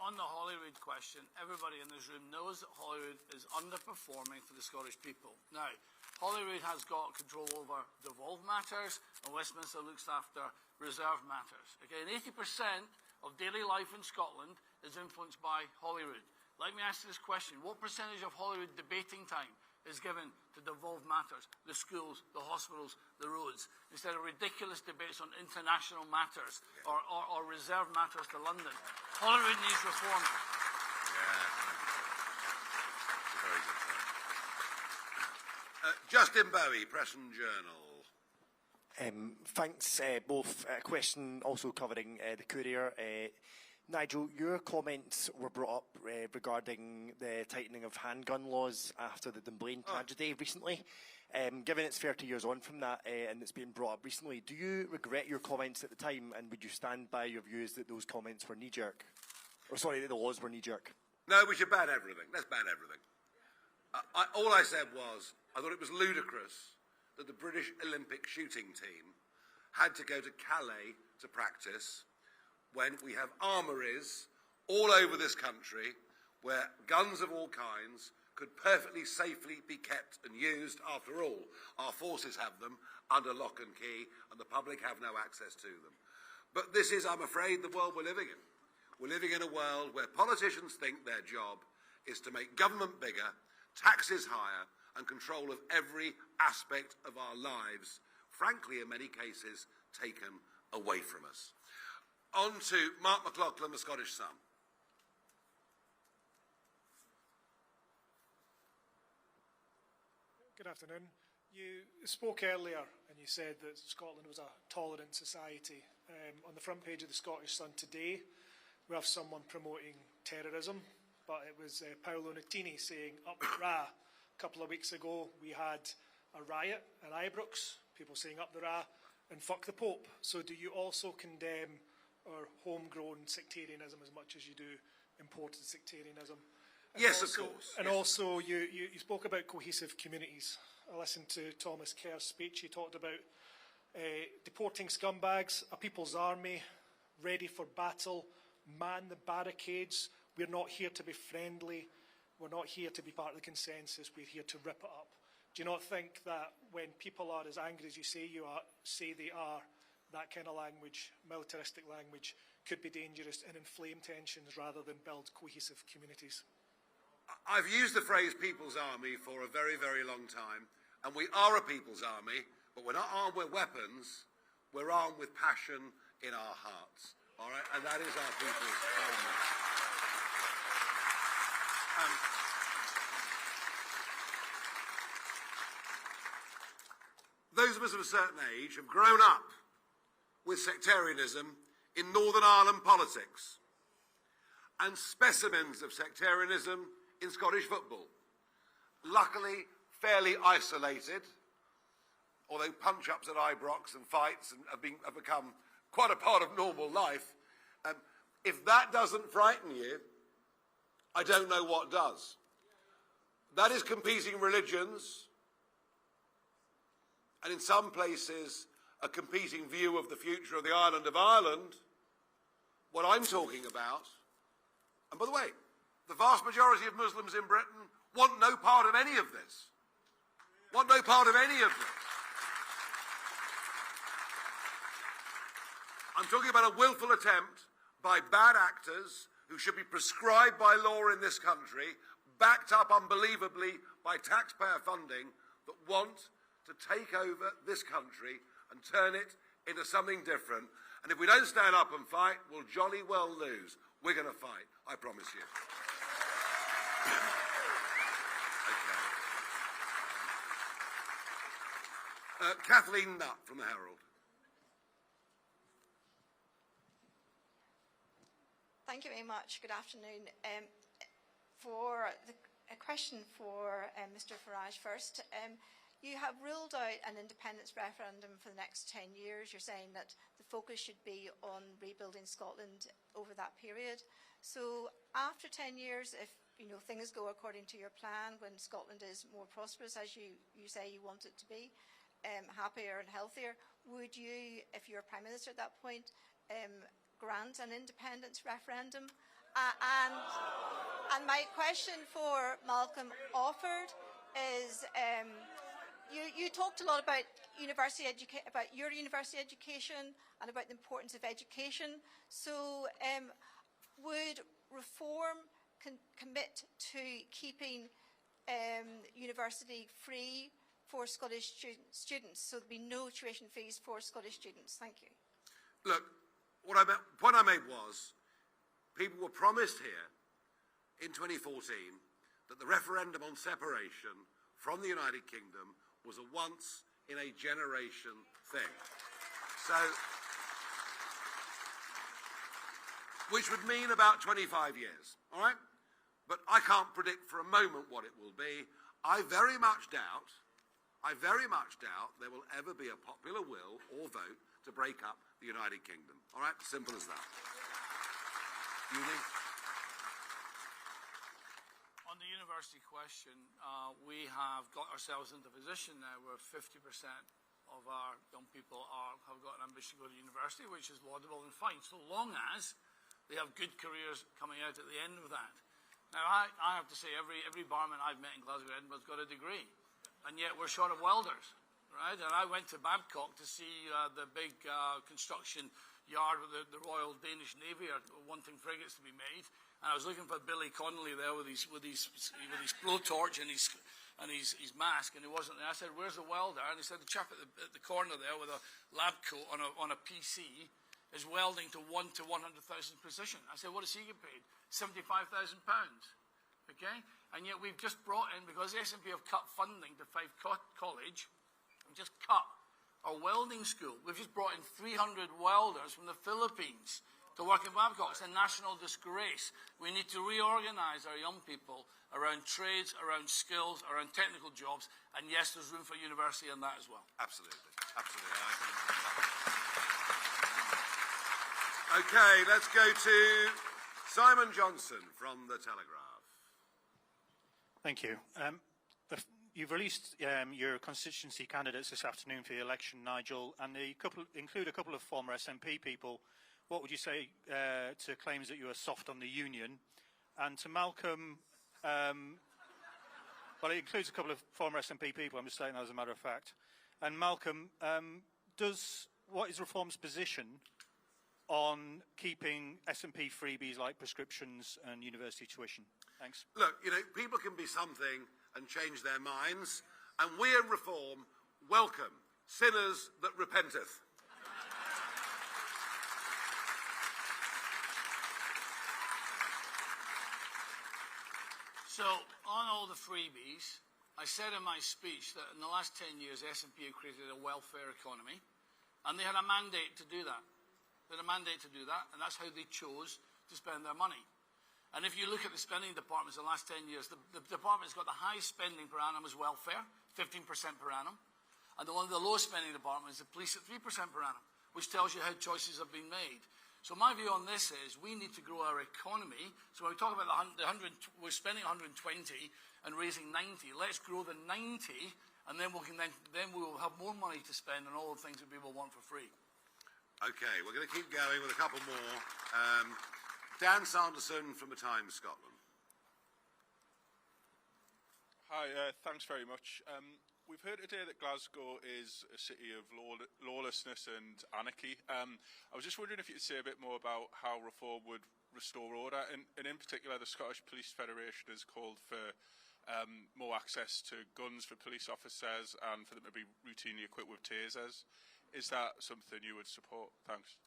On the Holyrood question, everybody in this room knows that Holyrood is underperforming for the Scottish people. Now, Holyrood has got control over devolved matters, and Westminster looks after reserved matters. Again, 80% of daily life in Scotland is influenced by Holyrood. Let me ask you this question. What percentage of Holyrood debating time is given to devolved matters, the schools, the hospitals, the roads, instead of ridiculous debates on international matters or reserved matters to London? Holyrood needs reform. Yeah, very good point. Justin Bowie, Press and Journal. Thanks, both. A question also covering the Courier. Nigel, your comments were brought up regarding the tightening of handgun laws after the Dunblane tragedy recently. Given it's 30 years on from that and it's been brought up recently, do you regret your comments at the time, and would you stand by your views that those comments were knee-jerk? Or sorry, that the laws were knee-jerk? No, we should ban everything. Let's ban everything. All I said was, I thought it was ludicrous that the British Olympic shooting team had to go to Calais to practice when we have armories all over this country where guns of all kinds could perfectly safely be kept and used. After all, our forces have them under lock and key, and the public have no access to them. But this is, I'm afraid, the world we're living in. We're living in a world where politicians think their job is to make government bigger, taxes higher, and control of every aspect of our lives, frankly, in many cases, taken away from us. On to Mark McLaughlin, the Scottish Sun. Good afternoon. You spoke earlier and you said that Scotland was a tolerant society. On the front page of the Scottish Sun today, we have someone promoting terrorism, but it was Paolo Nutini saying up the Ra. A couple of weeks ago, we had a riot at Ibrox, people saying up the Ra and fuck the Pope. So do you also condemn or homegrown sectarianism as much as you do imported sectarianism? And yes, also, of course. And yes. also, you spoke about cohesive communities. I listened to Thomas Kerr's speech. He talked about deporting scumbags, a people's army, ready for battle, man the barricades. We're not here to be friendly. We're not here to be part of the consensus. We're here to rip it up. Do you not think that when people are as angry as you say they are, that kind of language, militaristic language, could be dangerous and inflame tensions rather than build cohesive communities? I've used the phrase people's army for a very, very long time, and we are a people's army, but we're not armed with weapons, we're armed with passion in our hearts, all right? And that is our people's army. Those of us of a certain age have grown up with sectarianism in Northern Ireland politics and specimens of sectarianism in Scottish football. Luckily, fairly isolated, although punch-ups at Ibrox and fights have become quite a part of normal life. If that doesn't frighten you, I don't know what does. That is competing religions, and in some places, a competing view of the future of the island of Ireland. What I'm talking about, and by the way, the vast majority of Muslims in Britain want no part of any of this. Want no part of any of this. I'm talking about a willful attempt by bad actors who should be prescribed by law in this country, backed up unbelievably by taxpayer funding, that want to take over this country and turn it into something different. And if we don't stand up and fight, we'll jolly well lose. We're going to fight, I promise you. Okay. Kathleen Nutt from the Herald. Thank you very much. Good afternoon. A question for Mr. Farage first. You have ruled out an independence referendum for the next 10 years. You're saying that the focus should be on rebuilding Scotland over that period. So after 10 years, if things go according to your plan, when Scotland is more prosperous, as you say you want it to be, happier and healthier, would you, if you're Prime Minister at that point, grant an independence referendum? And my question for Malcolm Offord is, you talked a lot about your university education and about the importance of education. So would Reform commit to keeping university free for Scottish students, so there'd be no tuition fees for Scottish students? Thank you. Look, point I made was, people were promised here in 2014 that the referendum on separation from the United Kingdom was a once-in-a-generation thing. So, which would mean about 25 years, all right? But I can't predict for a moment what it will be. I very much doubt there will ever be a popular will or vote to break up the United Kingdom. All right? Simple as that. Uni? On the university question, we have got ourselves into a position now where 50% of our young people have got an ambition to go to university, which is laudable and fine, so long as they have good careers coming out at the end of that. Now, I have to say, every barman I've met in Glasgow, Edinburgh's got a degree, and yet we're short of welders, right? And I went to Babcock to see the big construction yard with the Royal Danish Navy are wanting frigates to be made, and I was looking for Billy Connolly there with his blowtorch and his mask, and he wasn't there. I said, "Where's the welder?" And he said, "The chap at the corner there with a lab coat on a PC is welding to 1 to 100,000 precision." I said, "What does he get paid?" £75,000. Okay? And yet we've just brought in, because the SNP have cut funding to Fife College, we've just cut our welding school. We've just brought in 300 welders from the Philippines to work in Babcock. It's a national disgrace. We need to reorganise our young people around trades, around skills, around technical jobs, and yes, there's room for university in that as well. Absolutely. Absolutely. Okay, let's go to Simon Johnson from The Telegraph. Thank you. You've released your constituency candidates this afternoon for the election, Nigel, and they include a couple of former SNP people. What would you say to claims that you are soft on the union? And to Malcolm, well, it includes a couple of former SNP people, I'm just saying that as a matter of fact. And Malcolm, what is Reform's position on keeping SNP freebies like prescriptions and university tuition? Thanks. Look, people can be something and change their minds, and we in Reform welcome sinners that repenteth. So, on all the freebies, I said in my speech that in the last 10 years, SNP have created a welfare economy. And they had a mandate to do that. They had a mandate to do that, and that's how they chose to spend their money. And if you look at the spending departments in the last 10 years, the department that's got the highest spending per annum is welfare, 15% per annum. And one of the lowest spending departments is the police at 3% per annum, which tells you how choices have been made. So my view on this is we need to grow our economy. So when we talk about we're spending 120 and raising 90, let's grow the 90, and then we'll have more money to spend on all the things that people want for free. Okay, we're going to keep going with a couple more. Dan Sanderson from The Times, Scotland. Hi, thanks very much. We've heard today that Glasgow is a city of lawlessness and anarchy. I was just wondering if you could say a bit more about how reform would restore order, and in particular the Scottish Police Federation has called for more access to guns for police officers and for them to be routinely equipped with tasers. Is that something you would support? Thanks.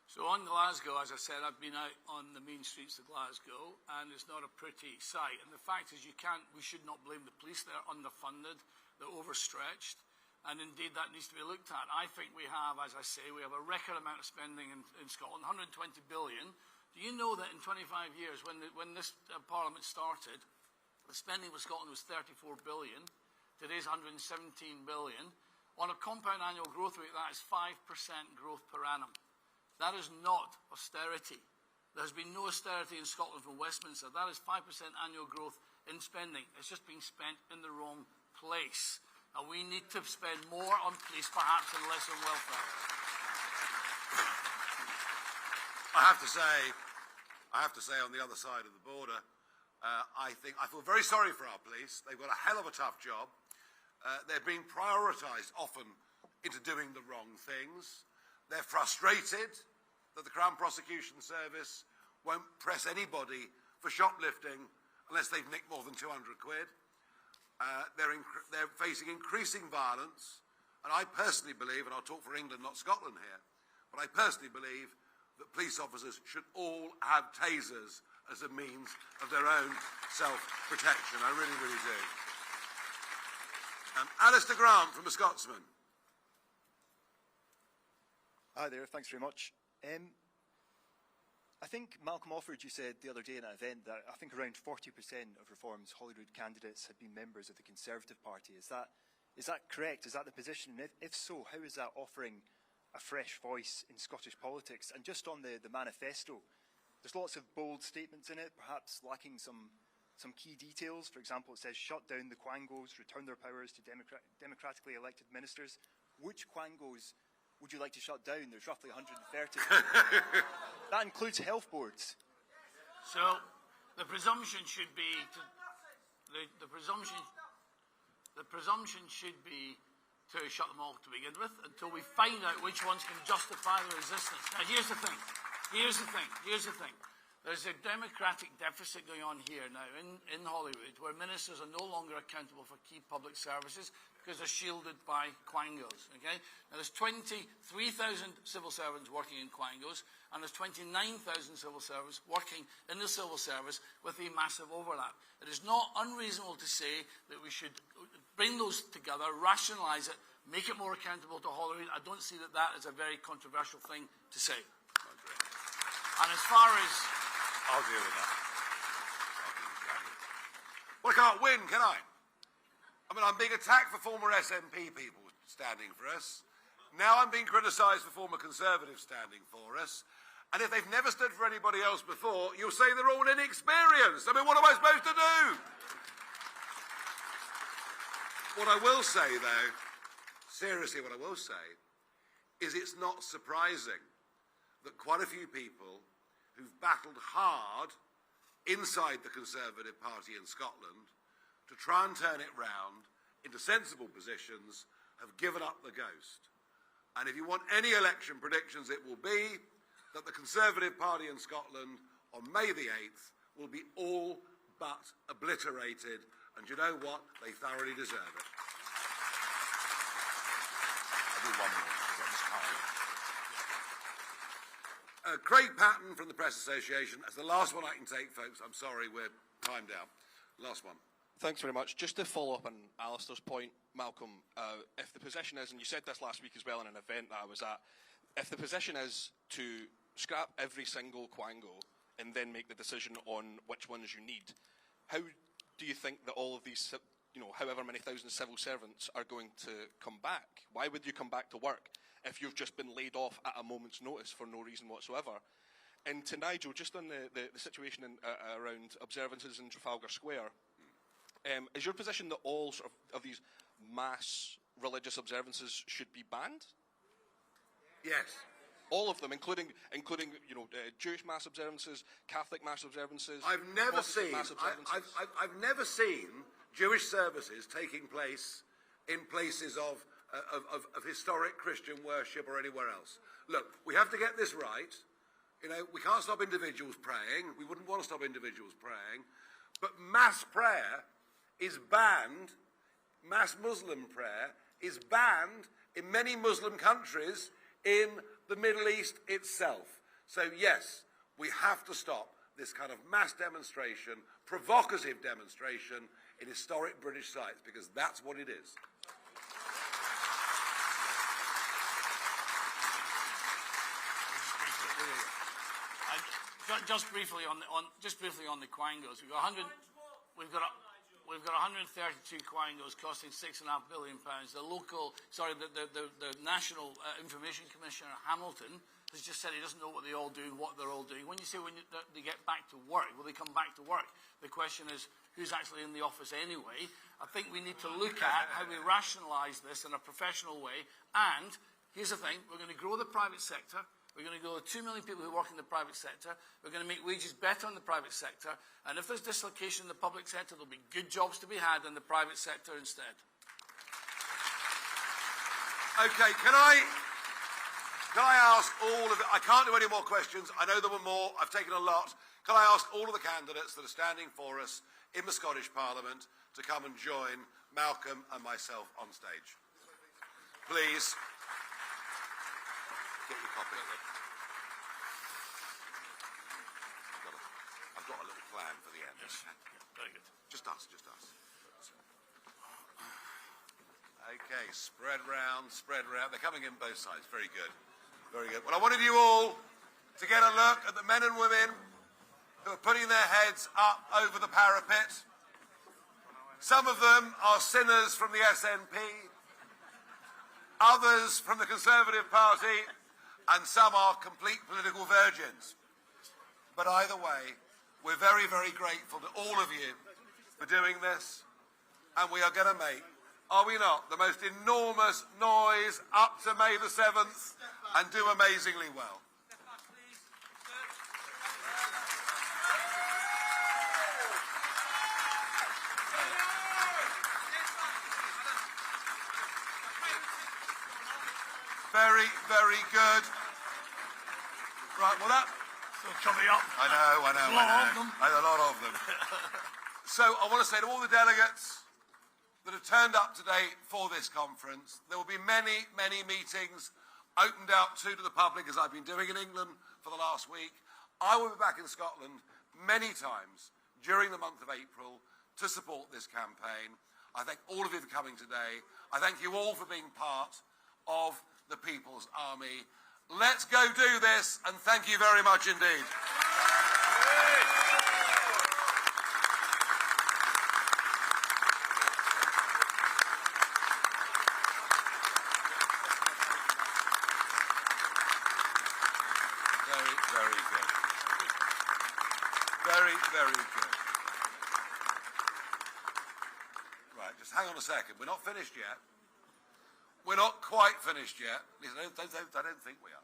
So on Glasgow, as I said, I've been out on the main streets of Glasgow, and it's not a pretty sight. And the fact is, we should not blame the police. They're underfunded, they're overstretched, and indeed that needs to be looked at. I think we have, as I say, we have a record amount of spending in Scotland, 120 billion. Do you know that in 25 years, when this Parliament started, the spending for Scotland was 34 billion. Today's 117 billion. On a compound annual growth rate, that is 5% growth per annum. That is not austerity. There has been no austerity in Scotland from Westminster. That is 5% annual growth in spending. It's just being spent in the wrong place. And we need to spend more on police, perhaps, and less on welfare. I have to say, on the other side of the border, I feel very sorry for our police. They've got a hell of a tough job. They're being prioritised often into doing the wrong things. They're frustrated that the Crown Prosecution Service won't press anybody for shoplifting unless they've nicked more than 200 quid. They're facing increasing violence, and I personally believe, and I'll talk for England, not Scotland here, but I personally believe that police officers should all have tasers as a means of their own self-protection. I really, really do. Alistair Grant from The Scotsman. Hi there, thanks very much. I think Malcolm Offord, you said the other day in an event that I think around 40% of Reform's Holyrood candidates had been members of the Conservative Party. Is that correct? Is that the position? And if so, how is that offering a fresh voice in Scottish politics? And just on the manifesto, there's lots of bold statements in it, perhaps lacking some key details. For example, it says, shut down the Quangos, return their powers to democratically elected ministers. Which Quangos would you like to shut down? There's roughly 130. That includes health boards. So the presumption should be the presumption should be to shut them all to begin with until we find out which ones can justify their existence. Now here's the thing. There's a democratic deficit going on here now in Holyrood, where ministers are no longer accountable for key public services because they're shielded by Quangos. Okay? Now there's 23,000 civil servants working in Quangos, and there's 29,000 civil servants working in the civil service with a massive overlap. It is not unreasonable to say that we should bring those together, rationalise it, make it more accountable to Holyrood. I don't see that is a very controversial thing to say. And as far as... I'll deal with that. Well, I can't win, can I? I mean, I'm being attacked for former SNP people standing for us. Now I'm being criticised for former Conservatives standing for us. And if they've never stood for anybody else before, you'll say they're all inexperienced. I mean, what am I supposed to do? What I will say, though, seriously, what I will say, is it's not surprising that quite a few people who've battled hard inside the Conservative Party in Scotland to try and turn it round into sensible positions have given up the ghost. And if you want any election predictions, it will be that the Conservative Party in Scotland on May the 8th will be all but obliterated. And you know what? They thoroughly deserve it. I'll do one more. Craig Patton from the Press Association. That's the last one I can take, folks. I'm sorry, we're timed out. Last one. Thanks very much. Just to follow up on Alistair's point, Malcolm, if the position is, and you said this last week as well in an event that I was at, if the position is to scrap every single Quango and then make the decision on which ones you need, how do you think that all of these, however many thousand civil servants are going to come back? Why would you come back to work if you've just been laid off at a moment's notice for no reason whatsoever? And to Nigel, just on the situation around observances in Trafalgar Square, is your position that all sort of these mass religious observances should be banned? Yes. All of them, including Jewish mass observances, Catholic mass observances. I've never Protestant seen. mass observances. I've never seen Jewish services taking place in places of historic Christian worship or anywhere else. Look, we have to get this right. We can't stop individuals praying. We wouldn't want to stop individuals praying. But mass prayer is banned. Mass Muslim prayer is banned in many Muslim countries in the Middle East itself. So yes, we have to stop this kind of mass demonstration, provocative demonstration in historic British sites, because that's what it is. Just briefly on the Quangos, we've got 132 Quangos costing £6.5 billion. The National Information Commissioner Hamilton has just said he doesn't know what they're all doing, what they're all doing. When you say they get back to work, will they come back to work? The question is, who's actually in the office anyway? I think we need to look at how we rationalise this in a professional way. And here's the thing, we're going to grow the private sector. We're going to go 2 million people who work in the private sector. We're going to make wages better in the private sector. And if there's dislocation in the public sector, there'll be good jobs to be had in the private sector instead. Okay, can I ask all of I can't do any more questions. I know there were more. I've taken a lot. Can I ask all of the candidates that are standing for us in the Scottish Parliament to come and join Malcolm and myself on stage? Please. Get your copy. I've got a little plan for the end. Yes. Very good. Just us. Okay, spread round. They're coming in both sides. Very good. Very good. Well, I wanted you all to get a look at the men and women who are putting their heads up over the parapet. Some of them are sinners from the SNP, others from the Conservative Party, and some are complete political virgins. But either way, we're very, very grateful to all of you for doing this, and we are going to make, are we not, the most enormous noise up to May the 7th and do amazingly well. Very, very good. Right, well that... Still coming up. I know. A lot of them. So I want to say to all the delegates that have turned up today for this conference, there will be many, many meetings opened out to the public, as I've been doing in England for the last week. I will be back in Scotland many times during the month of April to support this campaign. I thank all of you for coming today. I thank you all for being part of the People's Army. Let's go do this, and thank you very much indeed. Very, very good. Very, very good. Right, just hang on a second. We're not finished yet. We're not quite finished yet. Listen, I don't think we are.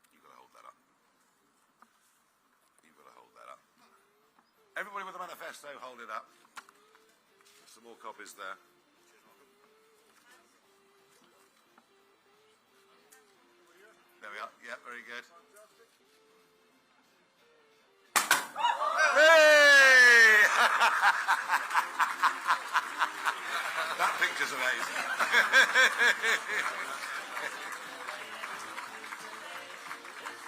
You've got to hold that up. You've got to hold that up. Everybody with a manifesto, hold it up. There's some more copies there. There we are. Yeah, very good. Hey! That picture's amazing.